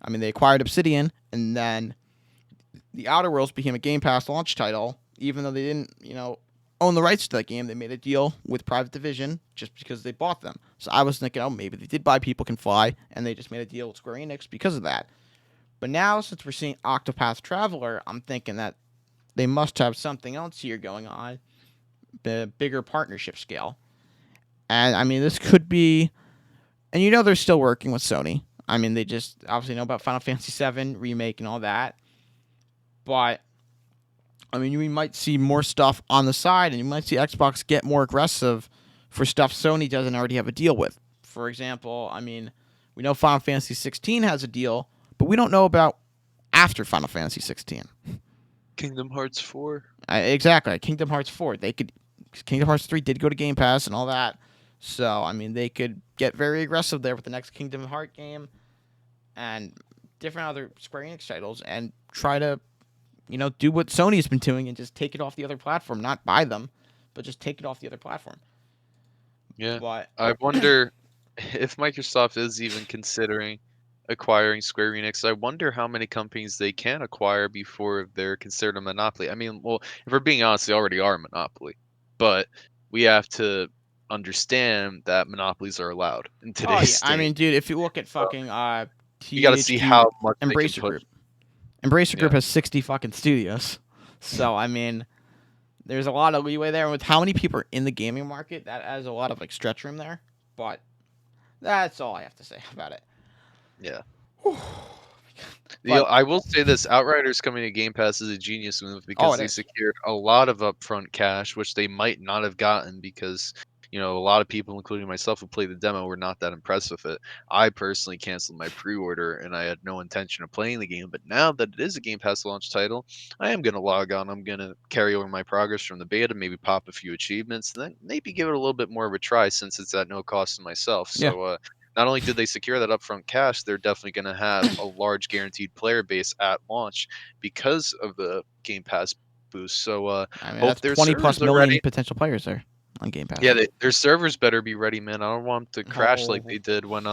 Speaker 1: mean, they acquired Obsidian, and then the Outer Worlds became a Game Pass launch title, even though they didn't, own the rights to that game. They made a deal with Private Division just because they bought them. So I was thinking, oh, maybe they did buy People Can Fly, and they just made a deal with Square Enix because of that. But now, since we're seeing Octopath Traveler, I'm thinking that they must have something else here going on, the bigger partnership scale. And I mean, this could be, and they're still working with Sony. I mean, they just obviously know about Final Fantasy VII remake and all that. But I mean, we might see more stuff on the side, and you might see Xbox get more aggressive for stuff Sony doesn't already have a deal with. For example, I mean, we know Final Fantasy 16 has a deal, but we don't know about after Final Fantasy 16.
Speaker 2: Kingdom Hearts 4.
Speaker 1: Exactly, Kingdom Hearts 4. They could, Kingdom Hearts 3 did go to Game Pass and all that. So I mean, they could get very aggressive there with the next Kingdom Hearts game and different other Square Enix titles, and try to do what Sony's been doing and just take it off the other platform, not buy them, but just take it off the other platform.
Speaker 2: Yeah.
Speaker 1: But
Speaker 2: I wonder if Microsoft is even considering acquiring Square Enix. I wonder how many companies they can acquire before they're considered a monopoly. I mean, well, if we're being honest, they already are a monopoly. But we have to understand that monopolies are allowed in
Speaker 1: oh
Speaker 2: today's
Speaker 1: yeah, I
Speaker 2: state.
Speaker 1: mean, dude, if you look at
Speaker 2: So
Speaker 1: fucking
Speaker 2: you got to see
Speaker 1: THQ
Speaker 2: how much they can
Speaker 1: Embracer
Speaker 2: push.
Speaker 1: Group, Embracer Group
Speaker 2: Yeah.
Speaker 1: has 60 fucking studios, so I mean, there's a lot of leeway there. With how many people are in the gaming market, that has a lot of like stretch room there. But that's all I have to say about it.
Speaker 2: Yeah.
Speaker 1: But
Speaker 2: I will say this: Outriders coming to Game Pass is a genius move
Speaker 1: oh,
Speaker 2: because
Speaker 1: it
Speaker 2: they
Speaker 1: is.
Speaker 2: secured a lot of upfront cash, which they might not have gotten because a lot of people, including myself, who played the demo, were not that impressed with it. I personally canceled my pre-order, and I had no intention of playing the game. But now that it is a Game Pass launch title, I am gonna log on. I'm gonna carry over my progress from the beta, maybe pop a few achievements, and then maybe give it a little bit more of a try since it's at no cost to myself.
Speaker 1: Yeah,
Speaker 2: So not only did they secure that upfront cash, they're definitely going to have a large guaranteed player base at launch because of the Game Pass boost. So
Speaker 1: I mean
Speaker 2: hope
Speaker 1: that's
Speaker 2: their
Speaker 1: 20
Speaker 2: servers
Speaker 1: plus
Speaker 2: are
Speaker 1: million
Speaker 2: ready.
Speaker 1: potential players there. on Game
Speaker 2: Yeah,
Speaker 1: Pass.
Speaker 2: their servers better be ready, man. I don't want them to crash like
Speaker 1: Oh,
Speaker 2: they did when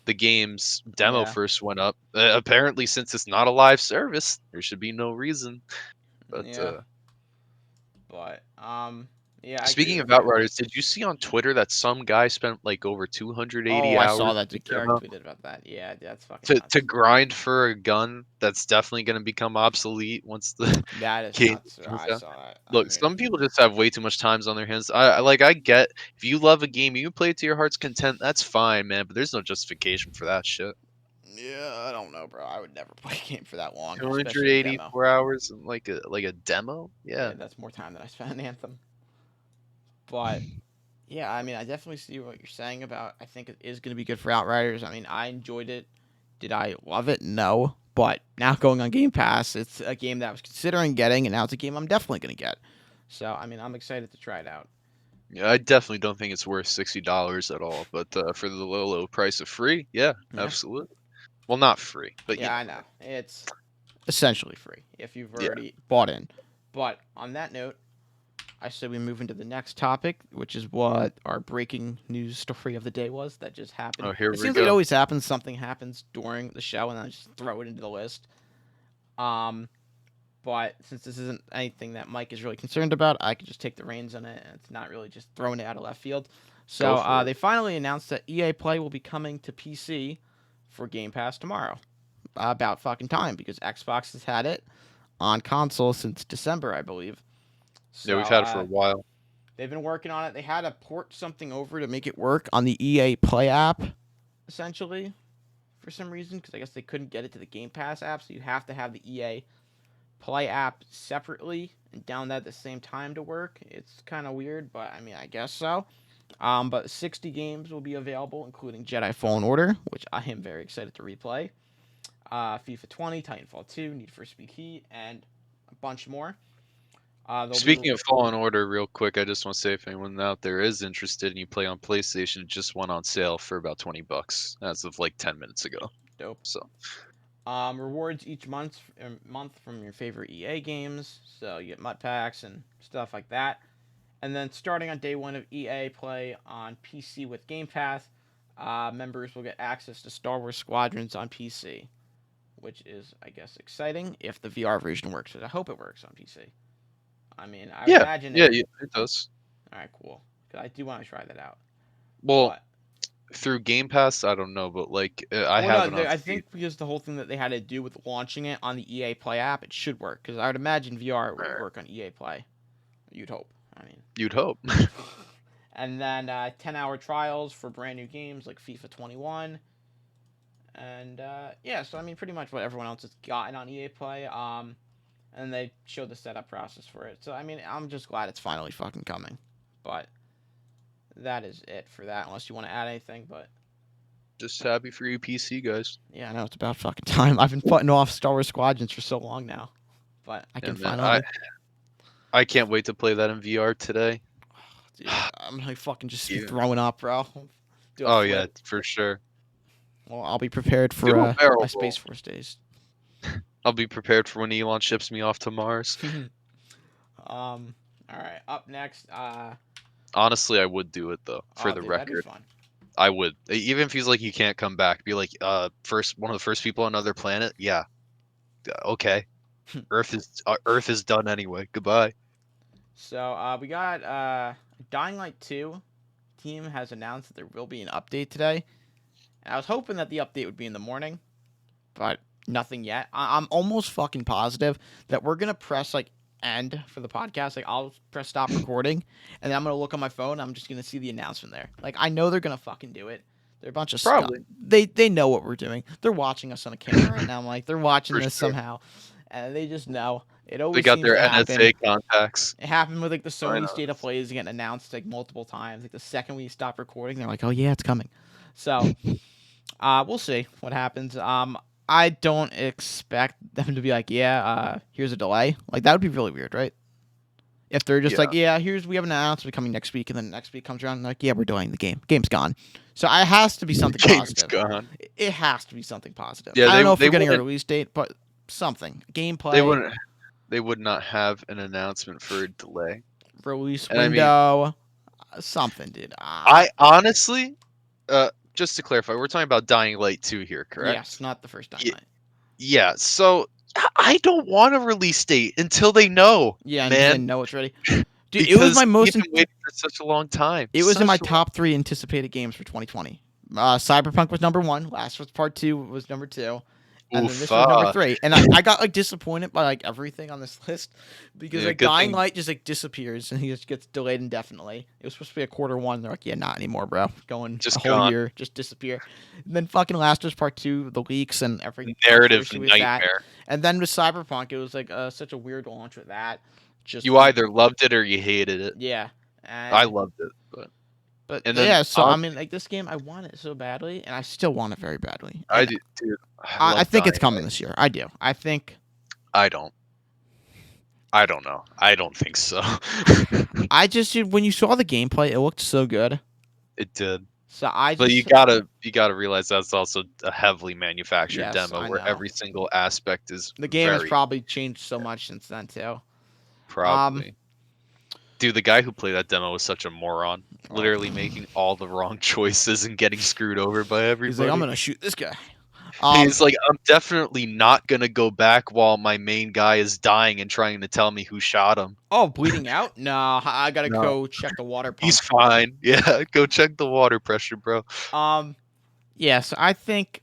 Speaker 2: the game's demo
Speaker 1: yeah,
Speaker 2: first went up. Apparently, since it's not a live service, there should be no reason. But
Speaker 1: yeah, but yeah, I agree
Speaker 2: speaking
Speaker 1: with
Speaker 2: of
Speaker 1: you.
Speaker 2: Outriders, did you see on Twitter that some guy spent like over
Speaker 1: Oh,
Speaker 2: 280
Speaker 1: I saw
Speaker 2: hours
Speaker 1: that.
Speaker 2: in
Speaker 1: The
Speaker 2: the
Speaker 1: character
Speaker 2: demo
Speaker 1: tweeted about that. Yeah, that's fucking
Speaker 2: to
Speaker 1: nuts.
Speaker 2: grind for a gun that's definitely going to become obsolete once the
Speaker 1: That is
Speaker 2: game
Speaker 1: nuts.
Speaker 2: comes
Speaker 1: I
Speaker 2: out?
Speaker 1: saw that. I
Speaker 2: Look,
Speaker 1: mean,
Speaker 2: some people just have way too much times on their hands. I get if you love a game, you can play it to your heart's content. That's fine, man. But there's no justification for that shit.
Speaker 1: yeah, I don't know, bro. I would never play a game for that long, especially a demo.
Speaker 2: 284 hours in like a demo? Yeah.
Speaker 1: Yeah, that's more time than I spent on Anthem. But yeah, I mean, I definitely see what you're saying about. I think it is going to be good for Outriders. I mean, I enjoyed it. Did I love it? No. But now going on Game Pass, it's a game that I was considering getting, and now it's a game I'm definitely going to get. So, I mean, I'm excited to try it out.
Speaker 2: Yeah, I definitely don't think it's worth $60 at all. But for the low price of free, yeah,
Speaker 1: Yeah.
Speaker 2: absolutely. Well, not free, but you
Speaker 1: Yeah,
Speaker 2: know
Speaker 1: I
Speaker 2: what I
Speaker 1: know.
Speaker 2: mean.
Speaker 1: It's essentially free if you've
Speaker 2: Yeah.
Speaker 1: already bought in. But on that note, I said we move into the next topic, which is what our breaking news story of the day was that just happened.
Speaker 2: Oh, here
Speaker 1: It
Speaker 2: we
Speaker 1: seems like it
Speaker 2: go.
Speaker 1: always happens. Something happens during the show, and then I just throw it into the list. Um, but since this isn't anything that Mike is really concerned about, I can just take the reins on it, and it's not really just throwing it out of left field.
Speaker 2: Go
Speaker 1: So
Speaker 2: for it.
Speaker 1: they finally announced that EA Play will be coming to PC for Game Pass tomorrow. About fucking time because Xbox has had it on console since December, I believe.
Speaker 2: Yeah,
Speaker 1: So
Speaker 2: we've had it for a while.
Speaker 1: they've been working on it. They had to port something over to make it work on the EA Play app, essentially, for some reason, because I guess they couldn't get it to the Game Pass app. So you have to have the EA Play app separately and download that at the same time to work. It's kind of weird, but I mean, I guess so. But 60 games will be available, including Jedi Fallen Order, which I am very excited to replay. FIFA 20, Titanfall 2, Need for Speed Heat, and a bunch more. They'll be
Speaker 2: Speaking of Fallen Order, real quick, I just want to say if anyone out there is interested and you play on PlayStation, it just went on sale for about $20 as of like 10 minutes ago.
Speaker 1: dope.
Speaker 2: So,
Speaker 1: Rewards each month from your favorite EA games, so you get MUT packs and stuff like that. And then starting on day one of EA Play on PC with Game Pass, members will get access to Star Wars Squadrons on PC, which is, I guess, exciting if the VR version works. Because I hope it works on PC. I mean, I would
Speaker 2: yeah,
Speaker 1: imagine
Speaker 2: yeah,
Speaker 1: it.
Speaker 2: it does.
Speaker 1: All right, cool. Because I do want to try that out.
Speaker 2: Well,
Speaker 1: But
Speaker 2: through Game Pass, I don't know, but like I
Speaker 1: well,
Speaker 2: have
Speaker 1: no,
Speaker 2: it on
Speaker 1: I
Speaker 2: Steam.
Speaker 1: think because the whole thing that they had to do with launching it on the EA Play app, it should work. Because I would imagine VR would work on EA Play. You'd hope. I mean,
Speaker 2: You'd hope.
Speaker 1: and then 10-hour trials for brand new games like FIFA 21. And yeah, so I mean, pretty much what everyone else has gotten on EA Play. And they showed the setup process for it. So I mean, I'm just glad it's finally fucking coming. But that is it for that. Unless you want to add anything, but
Speaker 2: Just happy for you, PC guys.
Speaker 1: yeah, I know it's about fucking time. I've been putting off Star Wars Squadrons for so long now, but I can
Speaker 2: And man,
Speaker 1: finally.
Speaker 2: I can't wait to play that in VR today.
Speaker 1: Dude, I'm like fucking just
Speaker 2: Yeah.
Speaker 1: throwing up, bro. Do a
Speaker 2: Oh yeah,
Speaker 1: flip.
Speaker 2: for sure.
Speaker 1: Well, I'll be prepared for
Speaker 2: Do a
Speaker 1: my
Speaker 2: barrel
Speaker 1: Space
Speaker 2: roll.
Speaker 1: Force days.
Speaker 2: I'll be prepared for when Elon ships me off to Mars.
Speaker 1: All right. Up next,
Speaker 2: Honestly, I would do it though, for
Speaker 1: oh,
Speaker 2: the
Speaker 1: dude, that'd be
Speaker 2: record.
Speaker 1: fun.
Speaker 2: I would. Even if he's like you can't come back, be like, first one of the first people on another planet. Yeah, okay. Earth is done anyway. Goodbye.
Speaker 1: So we got Dying Light 2 team has announced that there will be an update today. And I was hoping that the update would be in the morning, but nothing yet. I'm almost fucking positive that we're gonna press like end for the podcast. Like I'll press stop recording, and then I'm gonna look on my phone. And I'm just gonna see the announcement there. Like I know they're gonna fucking do it. They're a bunch of scum.
Speaker 2: Probably
Speaker 1: They know what we're doing. They're watching us on a camera right now. I'm like they're watching
Speaker 2: for
Speaker 1: this
Speaker 2: sure.
Speaker 1: somehow, and they just know. It
Speaker 2: They
Speaker 1: always
Speaker 2: got
Speaker 1: seems
Speaker 2: their
Speaker 1: to happen.
Speaker 2: NSA contacts.
Speaker 1: It happened with like the
Speaker 2: I
Speaker 1: Sony
Speaker 2: know.
Speaker 1: State of Plays getting announced like multiple times. Like the second we stop recording, they're like, "Oh yeah, it's coming." So, we'll see what happens. I don't expect them to be like, "Yeah, here's a delay." Like that would be really weird, right? If they're just
Speaker 2: Yeah,
Speaker 1: like, "Yeah, we have an announcement coming next week," and then next week comes around, and like, "Yeah, we're delaying the game. Game's gone." So it has to be something
Speaker 2: game's
Speaker 1: positive.
Speaker 2: gone.
Speaker 1: It has to be something positive.
Speaker 2: Yeah,
Speaker 1: I don't know if
Speaker 2: they
Speaker 1: we're getting a
Speaker 2: wouldn't
Speaker 1: release date, but something
Speaker 2: they
Speaker 1: gameplay
Speaker 2: wouldn't they would not have an announcement for a delay.
Speaker 1: release
Speaker 2: And I mean,
Speaker 1: window. Something, dude.
Speaker 2: I honestly, just to clarify, we're talking about Dying Light 2 here,
Speaker 1: Yes,
Speaker 2: correct?
Speaker 1: not the first Dying
Speaker 2: Ye
Speaker 1: Light.
Speaker 2: Yeah, so I don't want a release date until they know,
Speaker 1: Yeah, until they
Speaker 2: man,
Speaker 1: know it's ready. Dude, it was
Speaker 2: because
Speaker 1: my
Speaker 2: we've
Speaker 1: most.
Speaker 2: been waiting for such a long time.
Speaker 1: It was in my
Speaker 2: Such a long
Speaker 1: top 3 anticipated games for 2020. Cyberpunk was number 1. Last was Part 2 was number 2. And then
Speaker 2: Oof,
Speaker 1: this was number 3. And I got like disappointed by like everything on this list because
Speaker 2: yeah,
Speaker 1: like
Speaker 2: good
Speaker 1: Dying
Speaker 2: thing
Speaker 1: Light just like disappears and he just gets delayed indefinitely. It was supposed to be a quarter 1. They're like, yeah, not anymore, bro. Going a
Speaker 2: just
Speaker 1: whole
Speaker 2: gone.
Speaker 1: year, just disappear. And then fucking Last was Part 2, the leaks and every
Speaker 2: Narrative
Speaker 1: controversy with that.
Speaker 2: nightmare.
Speaker 1: And then with Cyberpunk, it was like such a weird launch with that. Just
Speaker 2: You either loved it or you hated it.
Speaker 1: yeah.
Speaker 2: I
Speaker 1: And
Speaker 2: loved it,
Speaker 1: but
Speaker 2: and then
Speaker 1: yeah, so I mean, like this game, I want it so badly, and I still want it very badly,
Speaker 2: I
Speaker 1: and
Speaker 2: do, dude. I
Speaker 1: I
Speaker 2: love
Speaker 1: think it's
Speaker 2: Dying
Speaker 1: coming
Speaker 2: Light.
Speaker 1: this year. I do. I think.
Speaker 2: I don't. I don't know. I don't think so.
Speaker 1: I just when you saw the gameplay, it looked so good.
Speaker 2: It did.
Speaker 1: So I
Speaker 2: But
Speaker 1: just
Speaker 2: you gotta realize that's also a heavily manufactured
Speaker 1: yes,
Speaker 2: demo
Speaker 1: I
Speaker 2: where
Speaker 1: know
Speaker 2: every single aspect is
Speaker 1: the game has
Speaker 2: very
Speaker 1: probably changed so much since then too. Um,
Speaker 2: probably. Dude, the guy who played that demo was such a moron.
Speaker 1: oh,
Speaker 2: Literally making all the wrong choices and getting screwed over by
Speaker 1: he's like, I'm
Speaker 2: everybody.
Speaker 1: gonna shoot this guy.
Speaker 2: He's like, I'm definitely not gonna go back while my main guy is dying and trying to tell me who shot him.
Speaker 1: Oh, bleeding out? No, I gotta
Speaker 2: No.
Speaker 1: go check the water
Speaker 2: He's
Speaker 1: pump.
Speaker 2: fine. Yeah, go check the water pressure, bro.
Speaker 1: Um, yes, I think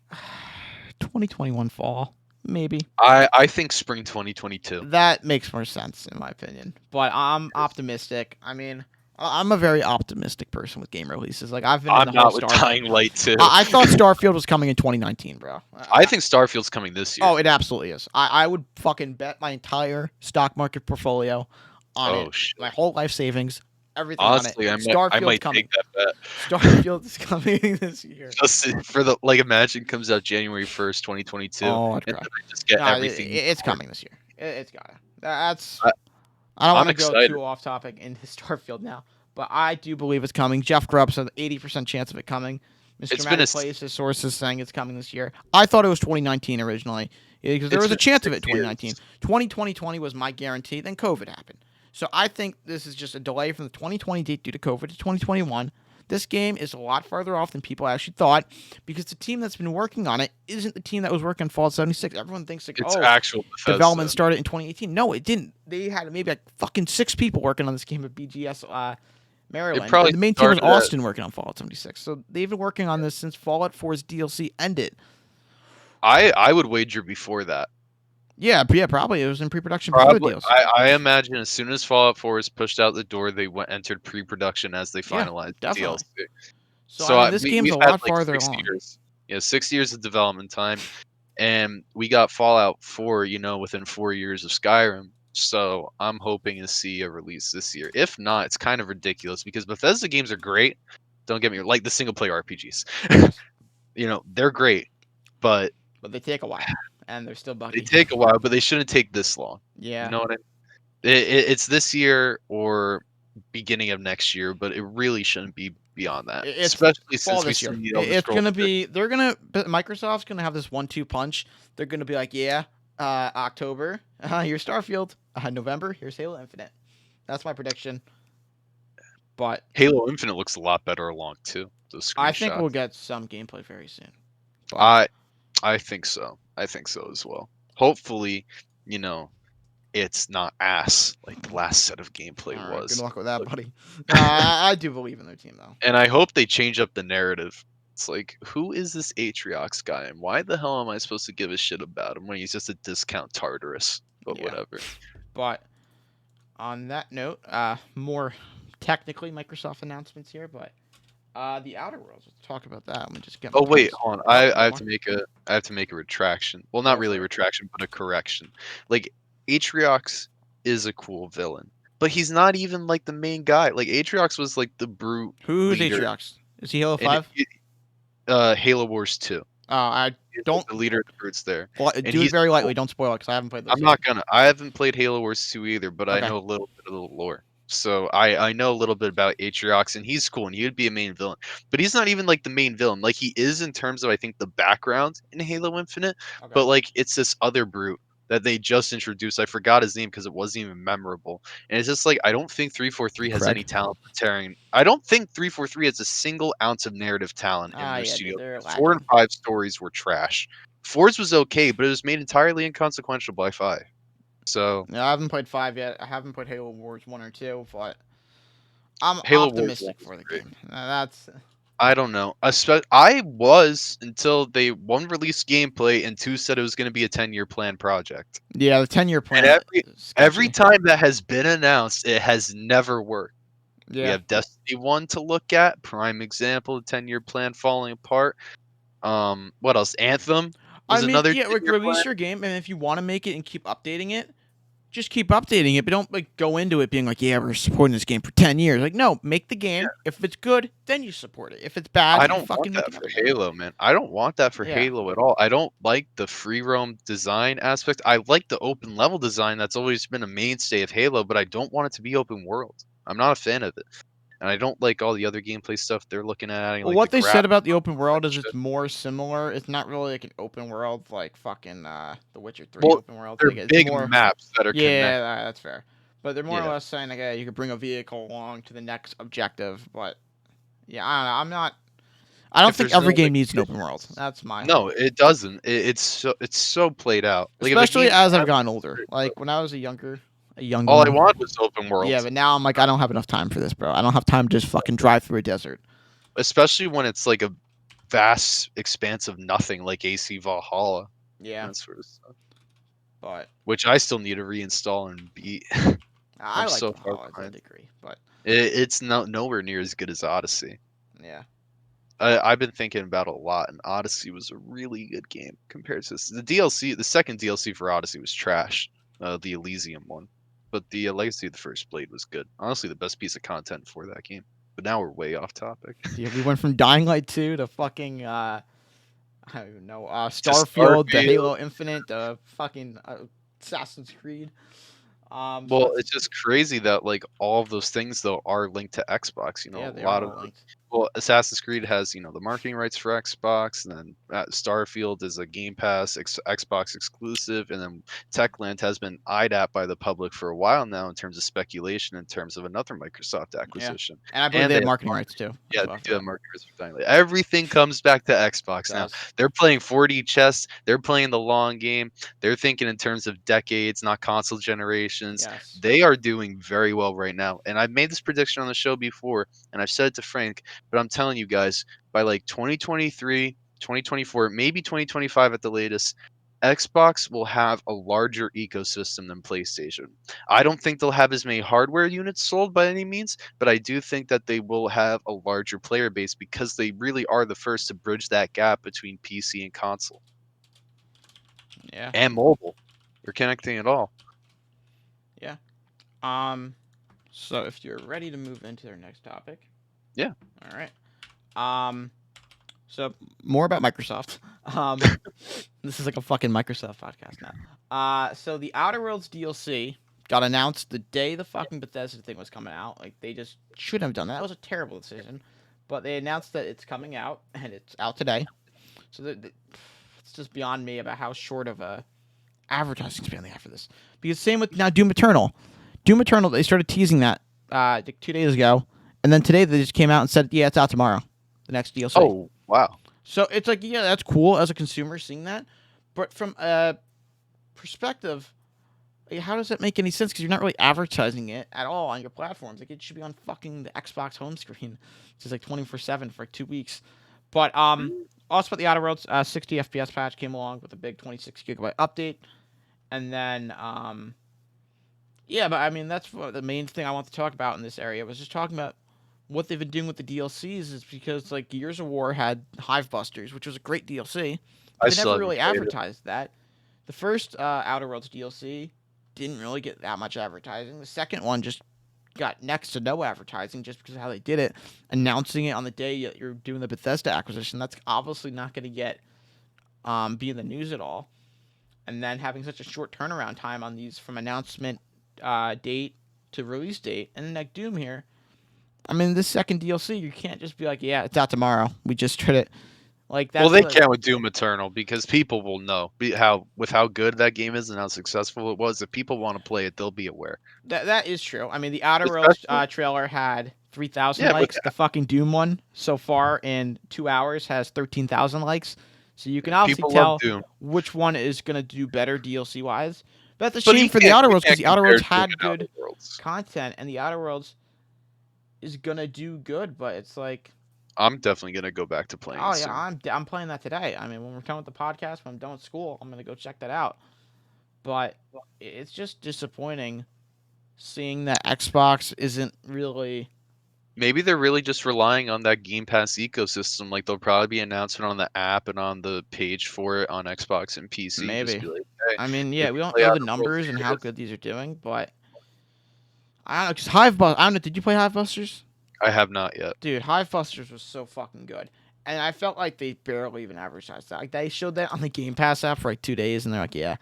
Speaker 1: 2021 fall, maybe.
Speaker 2: I think spring 2022.
Speaker 1: That makes more sense in my opinion. But I'm optimistic. I mean, I'm a very optimistic person with game releases. Like I've been in
Speaker 2: I'm
Speaker 1: the whole
Speaker 2: not with
Speaker 1: Starfield.
Speaker 2: Dying Light 2.
Speaker 1: I thought Starfield was coming in 2019, bro.
Speaker 2: I think Starfield's coming this year.
Speaker 1: Oh, it absolutely is. I would fucking bet my entire stock market portfolio on
Speaker 2: Oh
Speaker 1: it.
Speaker 2: shit.
Speaker 1: My whole life savings, everything on it.
Speaker 2: Honestly, I
Speaker 1: Starfield's
Speaker 2: might
Speaker 1: coming.
Speaker 2: take that bet.
Speaker 1: Starfield is coming this year.
Speaker 2: Just for the like, imagine it comes out January 1st, 2022,
Speaker 1: Oh, I'd
Speaker 2: and
Speaker 1: cry.
Speaker 2: then I just get
Speaker 1: No,
Speaker 2: everything
Speaker 1: it's
Speaker 2: before.
Speaker 1: coming this year. It's gotta. That's.
Speaker 2: I,
Speaker 1: I don't
Speaker 2: I'm
Speaker 1: want to go
Speaker 2: excited.
Speaker 1: too off topic into Starfield now, but I do believe it's coming. Jeff Grubb said 80% chance of it coming. Mr.
Speaker 2: It's been
Speaker 1: Matty
Speaker 2: a
Speaker 1: Plays, his sources saying it's coming this year. I thought it was 2019 originally because there
Speaker 2: it's
Speaker 1: was a
Speaker 2: been
Speaker 1: chance of it
Speaker 2: 6
Speaker 1: 2019.
Speaker 2: years.
Speaker 1: 2020 was my guarantee. Then COVID happened. So I think this is just a delay from the 2020 date due to COVID to 2021. This game is a lot farther off than people actually thought because the team that's been working on it isn't the team that was working on Fallout 76. Everyone thinks like,
Speaker 2: It's
Speaker 1: oh,
Speaker 2: actual
Speaker 1: development
Speaker 2: Bethesda.
Speaker 1: started in 2018. No, it didn't. They had maybe like fucking 6 people working on this game at BGS
Speaker 2: It
Speaker 1: Maryland,
Speaker 2: probably
Speaker 1: and the main team was
Speaker 2: started at
Speaker 1: Austin working on Fallout 76. So they've been working on this since Fallout 4's DLC ended.
Speaker 2: I would wager before that.
Speaker 1: Yeah, probably it was in pre-production before the
Speaker 2: Probably
Speaker 1: DLC.
Speaker 2: I imagine as soon as Fallout 4 was pushed out the door, they entered pre-production as they
Speaker 1: Yeah,
Speaker 2: finalized the
Speaker 1: definitely.
Speaker 2: DLC.
Speaker 1: So I
Speaker 2: So
Speaker 1: mean, this game's
Speaker 2: we've
Speaker 1: a
Speaker 2: had
Speaker 1: lot
Speaker 2: like
Speaker 1: farther
Speaker 2: 6
Speaker 1: along.
Speaker 2: years. Yeah, 6 years of development time, and we got Fallout 4, within 4 years of Skyrim. So I'm hoping to see a release this year. If not, it's kind of ridiculous because Bethesda games are great. Don't get me like the single player RPGs.
Speaker 1: Yes,
Speaker 2: They're great, but
Speaker 1: but they take a while, and they're still
Speaker 2: they
Speaker 1: buggy.
Speaker 2: take a while. But they shouldn't take this long. You
Speaker 1: Yeah,
Speaker 2: know what I mean? It's this year or beginning of next year, but it really shouldn't be beyond that.
Speaker 1: it's
Speaker 2: Especially
Speaker 1: fall
Speaker 2: since we've
Speaker 1: this year.
Speaker 2: seen the Elder
Speaker 1: It's
Speaker 2: Scrolls
Speaker 1: gonna
Speaker 2: 6.
Speaker 1: be. They're gonna. But Microsoft's gonna have this 1-2 punch. They're gonna be like, yeah, October, here's Starfield. November, here's Halo Infinite. That's my prediction. But
Speaker 2: Halo Infinite looks a lot better along too. Those
Speaker 1: I think
Speaker 2: screenshots.
Speaker 1: we'll get some gameplay very soon. But
Speaker 2: I I think so. I think so as well. Hopefully, you know, it's not ass like the last set of gameplay
Speaker 1: all right, good
Speaker 2: was.
Speaker 1: luck with that,
Speaker 2: But-
Speaker 1: buddy. I do believe in their team though.
Speaker 2: And I hope they change up the narrative. It's like, who is this Atriox guy, and why the hell am I supposed to give a shit about him when he's just a discount Tartarus? But
Speaker 1: Yeah.
Speaker 2: whatever.
Speaker 1: But on that note, more technically Microsoft announcements here, but the Outer Worlds. Let's talk about that. Let me just get my
Speaker 2: Oh wait,
Speaker 1: notes.
Speaker 2: hold on.
Speaker 1: Oh,
Speaker 2: I
Speaker 1: one
Speaker 2: have
Speaker 1: more.
Speaker 2: to make a retraction. Well, not
Speaker 1: Go
Speaker 2: really
Speaker 1: for
Speaker 2: a
Speaker 1: it.
Speaker 2: retraction, but a correction. Like Atriox is a cool villain, but he's not even like the main guy. Like Atriox was like the brute
Speaker 1: Who's
Speaker 2: leader
Speaker 1: Atriox? Is he Halo
Speaker 2: in
Speaker 1: 5?
Speaker 2: Halo Wars 2.
Speaker 1: I
Speaker 2: He's like
Speaker 1: don't
Speaker 2: the leader of the brutes there, and
Speaker 1: do it
Speaker 2: he's
Speaker 1: very
Speaker 2: cool.
Speaker 1: lightly. Don't spoil it because I haven't played those
Speaker 2: I'm
Speaker 1: yet.
Speaker 2: not gonna. I haven't played Halo Wars 2 either, but I
Speaker 1: Okay.
Speaker 2: know a little bit of the lore. So I know a little bit about Atriox, and he's cool, and he would be a main villain. But he's not even like the main villain. Like he is in terms of I think the background in Halo Infinite,
Speaker 1: Okay.
Speaker 2: but like it's this other brute that they just introduced. I forgot his name because it wasn't even memorable. And it's just like I don't think 343 has any
Speaker 1: Craig.
Speaker 2: talent for tearing. I don't think 343 has a single ounce of narrative talent in
Speaker 1: Ah,
Speaker 2: their
Speaker 1: yeah,
Speaker 2: studio.
Speaker 1: they're
Speaker 2: 4 and
Speaker 1: lacking.
Speaker 2: 5 stories were trash. 4's was okay, but it was made entirely inconsequential by 5. So
Speaker 1: Yeah, I haven't played 5 yet. I haven't played Halo Wars 1 or 2, but I'm
Speaker 2: Halo Wars 1
Speaker 1: optimistic
Speaker 2: was
Speaker 1: for the
Speaker 2: great.
Speaker 1: game. That's
Speaker 2: I don't know. I was until they one released gameplay and two said it was going to be a 10-year plan project.
Speaker 1: yeah, the 10-year
Speaker 2: And
Speaker 1: plan is
Speaker 2: every
Speaker 1: sketchy.
Speaker 2: time that has been announced, it has never worked. We
Speaker 1: Yeah.
Speaker 2: have Destiny 1 to look at, prime example of 10-year plan falling apart. What else? Anthem
Speaker 1: I
Speaker 2: was
Speaker 1: mean,
Speaker 2: another
Speaker 1: yeah, like
Speaker 2: 10-year plan.
Speaker 1: release your game, and if you want to make it and keep updating it, just keep updating it, but don't like go into it being like, yeah, we're supporting this game for 10 years. Like, no, make the game. If it's good, then you support it. If it's bad,
Speaker 2: I
Speaker 1: you
Speaker 2: don't want
Speaker 1: fucking make
Speaker 2: that for
Speaker 1: another game.
Speaker 2: Halo, man. I don't want that for
Speaker 1: Yeah.
Speaker 2: Halo at all. I don't like the free roam design aspect. I like the open level design that's always been a mainstay of Halo, but I don't want it to be open world. I'm not a fan of it. And I don't like all the other gameplay stuff they're looking at adding,
Speaker 1: Well,
Speaker 2: like the
Speaker 1: what they
Speaker 2: grab
Speaker 1: said about the open
Speaker 2: type
Speaker 1: world is it's
Speaker 2: shit.
Speaker 1: more similar. It's not really like an open world like fucking The Witcher 3
Speaker 2: Well,
Speaker 1: open world.
Speaker 2: they're
Speaker 1: Like it's
Speaker 2: big
Speaker 1: more.
Speaker 2: maps that are
Speaker 1: Yeah,
Speaker 2: connected.
Speaker 1: that's fair. But they're more or
Speaker 2: Yeah.
Speaker 1: less saying like, yeah, you could bring a vehicle along to the next objective. But yeah, I don't know. I'm not. I don't
Speaker 2: If
Speaker 1: think
Speaker 2: there's no
Speaker 1: every game
Speaker 2: like
Speaker 1: needs an open world.
Speaker 2: missions.
Speaker 1: That's my
Speaker 2: No,
Speaker 1: whole.
Speaker 2: it doesn't. It's so played out. Like if a
Speaker 1: Especially
Speaker 2: game
Speaker 1: as I've
Speaker 2: has
Speaker 1: gotten
Speaker 2: it, it's
Speaker 1: older.
Speaker 2: very
Speaker 1: Like
Speaker 2: slow.
Speaker 1: when I was a
Speaker 2: All I
Speaker 1: youngling.
Speaker 2: want was open
Speaker 1: Yeah,
Speaker 2: world.
Speaker 1: but now I'm like, I don't have enough time for this, bro. I don't have time to just fucking drive through a desert.
Speaker 2: Especially when it's like a vast expanse of nothing like AC Valhalla.
Speaker 1: Yeah,
Speaker 2: That sort of stuff.
Speaker 1: but
Speaker 2: Which I still need to reinstall and beat.
Speaker 1: I
Speaker 2: I'm
Speaker 1: liked
Speaker 2: so far
Speaker 1: Valhalla to a
Speaker 2: behind.
Speaker 1: degree. But
Speaker 2: It's nowhere near as good as Odyssey.
Speaker 1: yeah,
Speaker 2: I've been thinking about it a lot, and Odyssey was a really good game compared to this. The DLC. The second DLC for Odyssey was trash. The Elysium one, but the Legacy of the First Blade was good. Honestly, the best piece of content for that game. But now we're way off topic.
Speaker 1: yeah, we went from Dying Light 2 to fucking I don't even know,
Speaker 2: To
Speaker 1: Starfield, to
Speaker 2: Starfield.
Speaker 1: Halo Infinite, to fucking Assassin's Creed. So
Speaker 2: Well,
Speaker 1: it's
Speaker 2: it's just crazy that like all of those things though are linked to Xbox.
Speaker 1: yeah,
Speaker 2: A
Speaker 1: they are
Speaker 2: lot of
Speaker 1: all linked.
Speaker 2: well, Assassin's Creed has the marketing rights for Xbox, and then Starfield is a Game Pass Xbox exclusive, and then Techland has been eyed at by the public for a while now in terms of speculation, in terms of another Microsoft
Speaker 1: Yeah,
Speaker 2: acquisition,
Speaker 1: and I believe
Speaker 2: and
Speaker 1: they
Speaker 2: they
Speaker 1: have
Speaker 2: have
Speaker 1: marketing rights
Speaker 2: marketing.
Speaker 1: too
Speaker 2: Yeah,
Speaker 1: as
Speaker 2: they
Speaker 1: well for
Speaker 2: do have
Speaker 1: that.
Speaker 2: marketing rights for Dying Light. Everything comes back to
Speaker 1: It
Speaker 2: Xbox now.
Speaker 1: does.
Speaker 2: They're playing 4D chess. They're playing the long game. They're thinking in terms of decades, not console generations.
Speaker 1: Yes.
Speaker 2: They are doing very well right now. And I've made this prediction on the show before, and I've said it to Frank, but I'm telling you guys, by like 2023, 2024, maybe 2025 at the latest, Xbox will have a larger ecosystem than PlayStation. I don't think they'll have as many hardware units sold by any means, but I do think that they will have a larger player base because they really are the first to bridge that gap between PC and console
Speaker 1: Yeah.
Speaker 2: and mobile. They're connecting it all.
Speaker 1: Yeah. Um. So if you're ready to move into our next topic,
Speaker 2: Yeah.
Speaker 1: all right. Um. So more about Microsoft. Um. This is like a fucking Microsoft podcast now. So the Outer Worlds DLC got announced the day the fucking Bethesda thing was coming out. Like they just shouldn't have done that. That was a terrible decision. But they announced that it's coming out and it's out today. So it's just beyond me about how short of a advertising span they have for this. Because same with now Doom Eternal. Doom Eternal, they started teasing that like 2 days ago, and then today they just came out and said, yeah, it's out tomorrow. The next DLC.
Speaker 2: Oh, wow.
Speaker 1: So it's like, yeah, that's cool as a consumer seeing that, but from a perspective, like, how does that make any sense? Because you're not really advertising it at all on your platforms. Like it should be on fucking the Xbox home screen, which is like 24/7 for like 2 weeks. But also about the Outer Worlds, 60 FPS patch came along with a big 26 GB update, and then yeah, but I mean that's the main thing I want to talk about in this area was just talking about what they've been doing with the DLCs is because like Gears of War had Hive Busters, which was a great DLC, but
Speaker 2: I
Speaker 1: they
Speaker 2: still
Speaker 1: never
Speaker 2: haven't
Speaker 1: really
Speaker 2: played it.
Speaker 1: advertised that. The first Outer Worlds DLC didn't really get that much advertising. The second one just got next to no advertising just because of how they did it. Announcing it on the day that you're doing the Bethesda acquisition, that's obviously not going to get be in the news at all. And then having such a short turnaround time on these from announcement date to release date, and then like Doom here. I mean, this second DLC, you can't just be like, yeah, it's out tomorrow. We just tried it. Like
Speaker 2: Well,
Speaker 1: that's
Speaker 2: they
Speaker 1: the
Speaker 2: can with Doom Eternal because people will know how good that game is and how successful it was. If people want to play it, they'll be aware.
Speaker 1: that is true. I mean, the Outer Worlds
Speaker 2: Especially,
Speaker 1: trailer had 3,000
Speaker 2: yeah, with
Speaker 1: likes. The fucking Doom one so far in 2 hours has 13,000 likes. So you can obviously
Speaker 2: people love
Speaker 1: tell
Speaker 2: Doom,
Speaker 1: which one is gonna do better DLC wise. But that's a
Speaker 2: but
Speaker 1: shame for the Outer
Speaker 2: you
Speaker 1: Worlds because
Speaker 2: can't
Speaker 1: the Outer
Speaker 2: compare
Speaker 1: Worlds
Speaker 2: Doom and
Speaker 1: had
Speaker 2: Outer
Speaker 1: good
Speaker 2: Worlds.
Speaker 1: content and the Outer Worlds is gonna do good. But it's like,
Speaker 2: I'm definitely gonna go back to playing
Speaker 1: oh
Speaker 2: it
Speaker 1: yeah,
Speaker 2: soon.
Speaker 1: I'm playing that today. I mean, when we're done with the podcast, when I'm done with school, I'm gonna go check that out. But it's just disappointing seeing that Xbox isn't really.
Speaker 2: Maybe they're really just relying on that Game Pass ecosystem. Like they'll probably be announcing on the app and on the page for it on Xbox and PC. Just
Speaker 1: Maybe.
Speaker 2: be like, hey,
Speaker 1: I mean,
Speaker 2: if
Speaker 1: yeah, we
Speaker 2: you
Speaker 1: don't
Speaker 2: play
Speaker 1: know the
Speaker 2: Outer Worlds,
Speaker 1: numbers and
Speaker 2: here
Speaker 1: how
Speaker 2: it is.
Speaker 1: good these are doing, but I don't know. Cause Hive Bust, I don't know. Did you play Hive Busters?
Speaker 2: I have not yet.
Speaker 1: Dude, Hive Busters was so fucking good, and I felt like they barely even advertised that. Like they showed that on the Game Pass app for like 2 days, and they're like, yeah,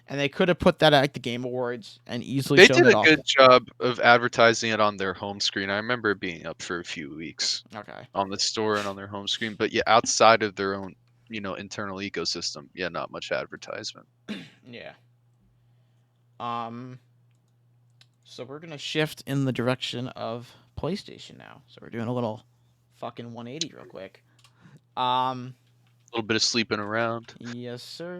Speaker 1: and they could have put that at like the Game Awards and easily
Speaker 2: They
Speaker 1: shown
Speaker 2: did
Speaker 1: it
Speaker 2: a
Speaker 1: off.
Speaker 2: good job of advertising it on their home screen. I remember it being up for a few weeks
Speaker 1: Okay.
Speaker 2: on the store and on their home screen. But yeah, outside of their own, internal ecosystem, yeah, not much advertisement.
Speaker 1: Yeah. Um. So we're gonna shift in the direction of PlayStation now. So we're doing a little fucking 180 real quick. Um.
Speaker 2: A little bit of sleeping around.
Speaker 1: Yes, sir.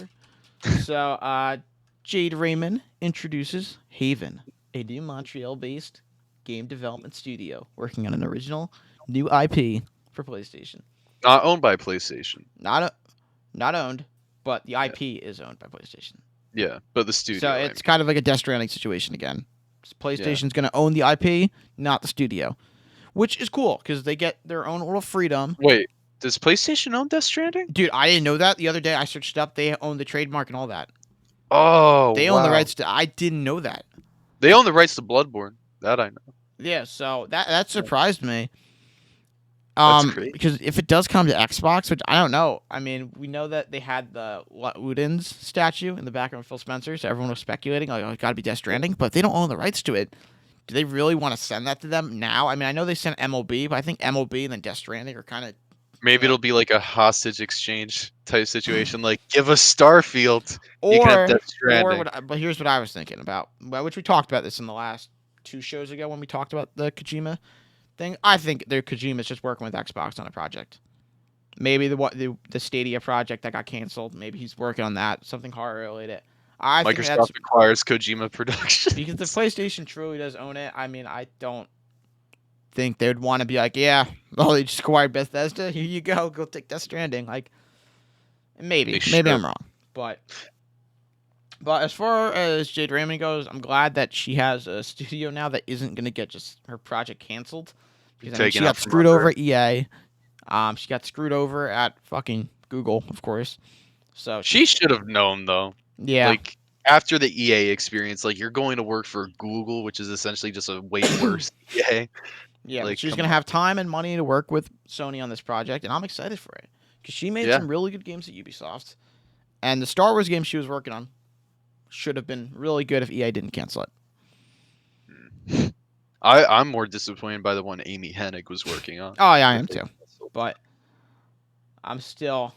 Speaker 1: So, Jade Raymond introduces Haven, a new Montreal-based game development studio working on an original new IP for PlayStation.
Speaker 2: Not owned by PlayStation.
Speaker 1: Not a, not owned, but the
Speaker 2: Yeah,
Speaker 1: IP is owned by PlayStation.
Speaker 2: yeah, but the
Speaker 1: So
Speaker 2: studio, I
Speaker 1: it's
Speaker 2: mean,
Speaker 1: kind of like a Death Stranding situation again.
Speaker 2: yeah.
Speaker 1: PlayStation's going to own the IP, not the studio, which is cool because they get their own little freedom.
Speaker 2: Wait, does PlayStation own Death Stranding?
Speaker 1: Dude, I didn't know that the other day. I searched it up. They own the trademark and all that.
Speaker 2: Oh
Speaker 1: They own the
Speaker 2: wow,
Speaker 1: rights to. I didn't know that.
Speaker 2: they own the rights to Bloodborne. That I know.
Speaker 1: Yeah, so that surprised me.
Speaker 2: That's crazy.
Speaker 1: Because if it does come to Xbox, which I don't know, I mean, we know that they had the Ludens statue in the background of Phil Spencer, so everyone was speculating, like, oh, it's got to be Death Stranding, but if they don't own the rights to it, do they really want to send that to them now? I mean, I know they sent MLB, but I think MLB and then Death Stranding are kind of
Speaker 2: Maybe
Speaker 1: gonna,
Speaker 2: it'll be like a hostage exchange type situation. Like, give us Starfield, you can have
Speaker 1: or
Speaker 2: Death Stranding.
Speaker 1: but here's what I was thinking about, well, which we talked about this in the last 2 shows ago when we talked about the Kojima thing. I think the Kojima's just working with Xbox on a project. Maybe the Stadia project that got canceled. Maybe he's working on that. Something horror related. I think that's
Speaker 2: Microsoft acquires Kojima
Speaker 1: because the
Speaker 2: Productions.
Speaker 1: PlayStation truly does own it. I mean, I don't think they would want to be like, yeah, oh, they just acquired Bethesda. Here you go take Death Stranding. Like,
Speaker 2: They
Speaker 1: maybe
Speaker 2: should.
Speaker 1: I'm wrong, but as far as Jade Raymond goes, I'm glad that she has a studio now that isn't gonna get just her project canceled. Because I mean, she
Speaker 2: Taken
Speaker 1: got
Speaker 2: out from
Speaker 1: screwed over
Speaker 2: under.
Speaker 1: at EA. She got screwed over at fucking Google, of course. So
Speaker 2: She
Speaker 1: she's
Speaker 2: should have known though.
Speaker 1: yeah,
Speaker 2: Like after the EA experience, like you're going to work for Google, which is essentially just a way worse EA.
Speaker 1: yeah. But
Speaker 2: Like,
Speaker 1: she's
Speaker 2: come
Speaker 1: gonna
Speaker 2: on.
Speaker 1: have time and money to work with Sony on this project, and I'm excited for it because she made
Speaker 2: Yeah.
Speaker 1: some really good games at Ubisoft, and the Star Wars game she was working on should have been really good if EA didn't cancel it.
Speaker 2: Mm. I'm more disappointed by the one Amy Hennig was working on.
Speaker 1: Oh yeah, I
Speaker 2: That
Speaker 1: am
Speaker 2: they
Speaker 1: too,
Speaker 2: canceled.
Speaker 1: but I'm still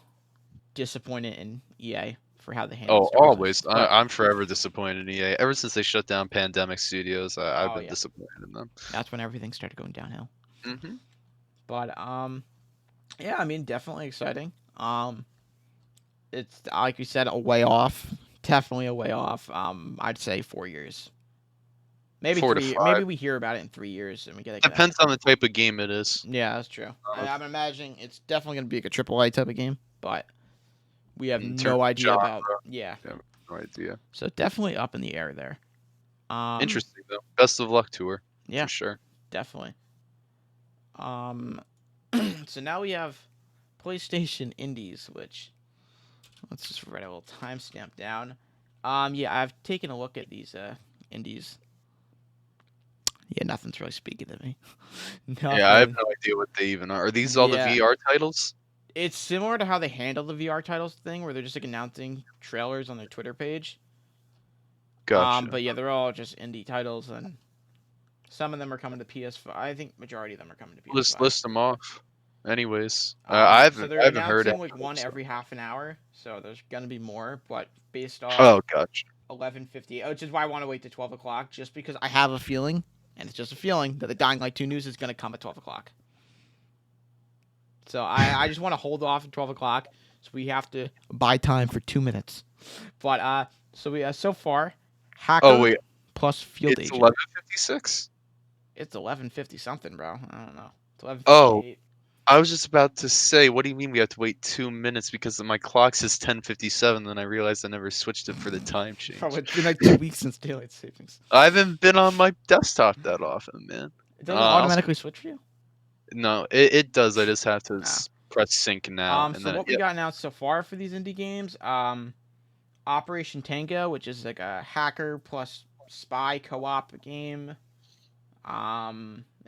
Speaker 1: disappointed in EA for how they handled
Speaker 2: Oh,
Speaker 1: Star Wars.
Speaker 2: always.
Speaker 1: But
Speaker 2: I'm forever disappointed in EA. Ever since they shut down Pandemic Studios, I've
Speaker 1: oh
Speaker 2: been
Speaker 1: yeah,
Speaker 2: disappointed in them.
Speaker 1: that's when everything started going downhill.
Speaker 2: Hmm.
Speaker 1: But yeah, I mean, definitely exciting. It's like you said, a way off. Definitely a way off. I'd say 4 years, maybe
Speaker 2: Four to
Speaker 1: 3. Maybe
Speaker 2: five.
Speaker 1: we hear about it in 3 years and we get like a.
Speaker 2: Depends on the type of game it is.
Speaker 1: Yeah, that's true.
Speaker 2: Uh,
Speaker 1: I'm imagining it's definitely gonna be like a AAA type of game, but we have
Speaker 2: in terms
Speaker 1: no
Speaker 2: of
Speaker 1: idea
Speaker 2: genre,
Speaker 1: about. Yeah,
Speaker 2: I have no idea.
Speaker 1: so definitely up in the air there. Um,
Speaker 2: Interesting though. Best of luck to her,
Speaker 1: yeah,
Speaker 2: for sure.
Speaker 1: definitely. Um, so now we have PlayStation Indies, which let's just write a little timestamp down. Yeah, I've taken a look at these indies. Yeah, nothing's really speaking to me.
Speaker 2: Yeah, I have
Speaker 1: Nothing.
Speaker 2: no idea what they even are. Are these all the
Speaker 1: Yeah,
Speaker 2: VR titles?
Speaker 1: it's similar to how they handle the VR titles thing, where they're just like announcing trailers on their Twitter page.
Speaker 2: Gotcha.
Speaker 1: But yeah, they're all just indie titles, and some of them are coming to PS5. I think majority of them are coming to
Speaker 2: Let's
Speaker 1: PS5.
Speaker 2: list them off. Anyways,
Speaker 1: So
Speaker 2: I
Speaker 1: they're
Speaker 2: haven't heard
Speaker 1: announcing
Speaker 2: any
Speaker 1: like
Speaker 2: of them.
Speaker 1: one
Speaker 2: So.
Speaker 1: every half an hour. So there's gonna be more, but based off
Speaker 2: Oh, gotcha.
Speaker 1: 11:50, which is why I want to wait to 12 o'clock, just because I have a feeling, and it's just a feeling that the Dying Light 2 news is gonna come at 12 o'clock. So I just want to hold off at 12 o'clock, so we have to buy time for 2 minutes. But so we so far,
Speaker 2: Oh
Speaker 1: hacker
Speaker 2: wait,
Speaker 1: plus field
Speaker 2: it's
Speaker 1: agent.
Speaker 2: 11:56.
Speaker 1: It's 11:50 something, bro. I don't know. It's
Speaker 2: Oh,
Speaker 1: 11:58.
Speaker 2: I was just about to say, what do you mean we have to wait 2 minutes because my clock says 10:57? Then I realized I never switched it for the time
Speaker 1: Bro,
Speaker 2: change.
Speaker 1: it's been like 2 weeks since daylight savings.
Speaker 2: I haven't been on my desktop that often, man.
Speaker 1: It doesn't
Speaker 2: I'll
Speaker 1: automatically switch for you.
Speaker 2: no, it does. I just have to
Speaker 1: Ah.
Speaker 2: press sync now, and
Speaker 1: So
Speaker 2: then
Speaker 1: what we
Speaker 2: yeah.
Speaker 1: got announced so far for these indie games, Operation Tango, which is like a hacker plus spy co-op game.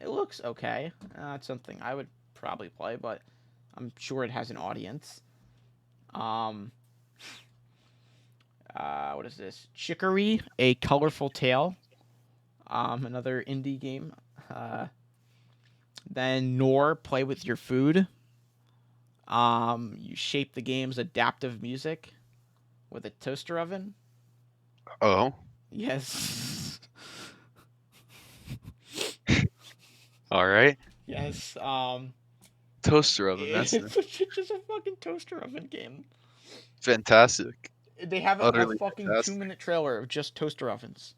Speaker 1: It looks okay. It's something I would probably play, but I'm sure it has an audience. Um, what is this? Chicory, A Colorful Tale. Another indie game. Then Nor, Play with Your Food. You shape the game's adaptive music with a toaster oven.
Speaker 2: Oh,
Speaker 1: Yes.
Speaker 2: all right.
Speaker 1: Yes.
Speaker 2: Toaster oven. That's
Speaker 1: It's just a fucking toaster oven game.
Speaker 2: fantastic.
Speaker 1: They have a
Speaker 2: Utterly
Speaker 1: fucking
Speaker 2: fantastic.
Speaker 1: 2 minute trailer of just toaster ovens.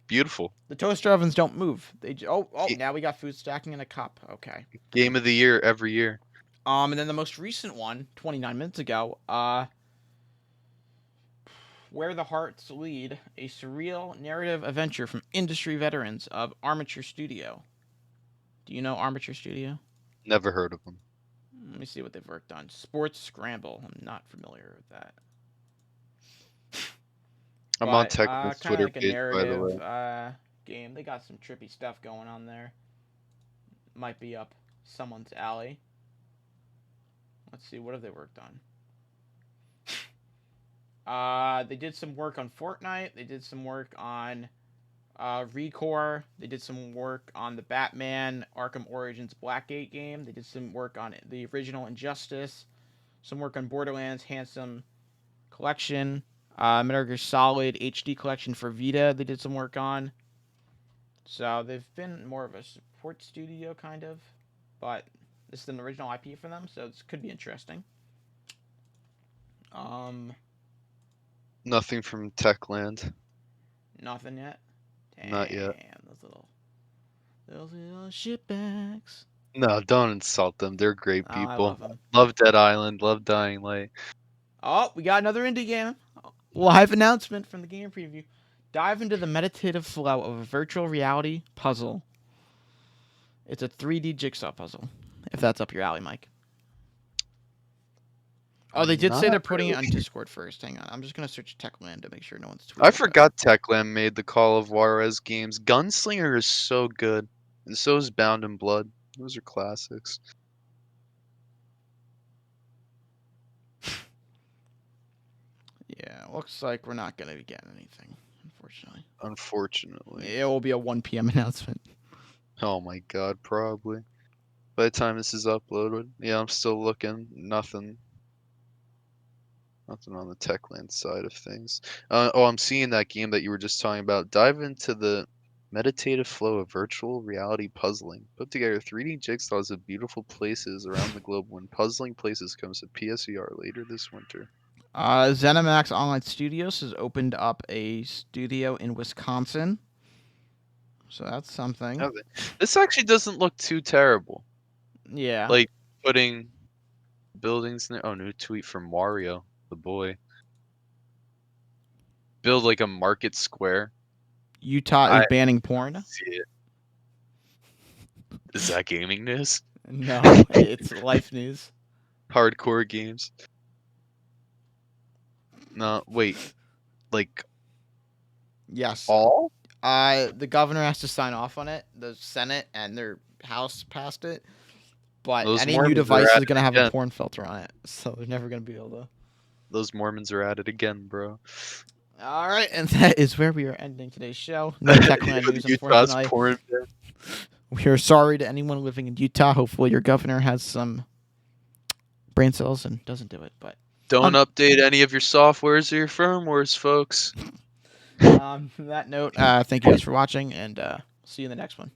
Speaker 2: Beautiful.
Speaker 1: The toaster ovens don't move.
Speaker 2: Ga-
Speaker 1: Now we got food stacking in a cup. Okay.
Speaker 2: Game of the year every year.
Speaker 1: And then the most recent one, 29 minutes ago, Where the Hearts Lead, a surreal narrative adventure from industry veterans of Armature Studio. Do you know Armature Studio?
Speaker 2: Never heard of them.
Speaker 1: Let me see what they've worked on. Sports Scramble. I'm not familiar with that.
Speaker 2: I'm on
Speaker 1: But
Speaker 2: Techland's
Speaker 1: kind of
Speaker 2: Twitter
Speaker 1: like a
Speaker 2: page, by the
Speaker 1: narrative
Speaker 2: way.
Speaker 1: game. They got some trippy stuff going on there. Might be up someone's alley. Let's see, what have they worked on? They did some work on Fortnite. They did some work on Recore. They did some work on the Batman Arkham Origins Blackgate game. They did some work on the original Injustice. Some work on Borderlands Handsome Collection. Metal Gear Solid HD Collection for Vita. They did some work on. So they've been more of a support studio kind of, but this is an original IP for them, so this could be interesting. Um,
Speaker 2: Nothing from Techland.
Speaker 1: Nothing yet.
Speaker 2: Not yet.
Speaker 1: Damn, those little shitbags.
Speaker 2: No, don't insult them. They're great
Speaker 1: Oh, I
Speaker 2: people.
Speaker 1: love them.
Speaker 2: Love Dead Island. Love Dying Light.
Speaker 1: Oh, we got another indie game. Live announcement from the game preview. Dive into the meditative flow of a virtual reality puzzle. It's a 3D jigsaw puzzle, if that's up your alley, Mike. Oh, they did say
Speaker 2: Not
Speaker 1: they're putting it on
Speaker 2: really.
Speaker 1: Discord first. Hang on. I'm just going to search Techland to make sure no one's tweeted
Speaker 2: I
Speaker 1: about it.
Speaker 2: forgot Techland made the Call of Juarez games. Gunslinger is so good, and so is Bound in Blood. Those are classics.
Speaker 1: Yeah, looks like we're not going to be getting anything, unfortunately.
Speaker 2: Unfortunately.
Speaker 1: It will be a 1 p.m. announcement.
Speaker 2: Oh my god, probably. By the time this is uploaded, yeah, I'm still looking. Nothing. Nothing on the Techland side of things. Oh, I'm seeing that game that you were just talking about. Dive into the meditative flow of virtual reality puzzling. Put together 3D jigsaws of beautiful places around the globe when puzzling places comes to PSVR later this winter.
Speaker 1: ZeniMax Online Studios has opened up a studio in Wisconsin. So that's something.
Speaker 2: Okay. This actually doesn't look too terrible.
Speaker 1: Yeah.
Speaker 2: Like putting buildings in there. Oh, new tweet from Wario, the boy. Build like a market square.
Speaker 1: Utah is
Speaker 2: I
Speaker 1: banning porn.
Speaker 2: see it. Is that gaming news?
Speaker 1: No, it's life news.
Speaker 2: Hardcore games. No, wait. Like
Speaker 1: Yes.
Speaker 2: all?
Speaker 1: The governor has to sign off on it. The Senate and their House passed it. But
Speaker 2: Those
Speaker 1: any new
Speaker 2: Mormons are
Speaker 1: device
Speaker 2: at
Speaker 1: is
Speaker 2: it
Speaker 1: going to have a
Speaker 2: again.
Speaker 1: porn filter on it. So they're never going to be able to.
Speaker 2: Those Mormons are at it again, bro.
Speaker 1: All right. And that is where we are ending today's show. No Techland news,
Speaker 2: Utah's
Speaker 1: unfortunately.
Speaker 2: porn bin.
Speaker 1: We are sorry to anyone living in Utah. Hopefully, your governor has some brain cells and doesn't do it. But
Speaker 2: Don't
Speaker 1: on
Speaker 2: update any of your softwares or your firmwares, folks.
Speaker 1: that note, thank you guys for watching, and see you in the next one.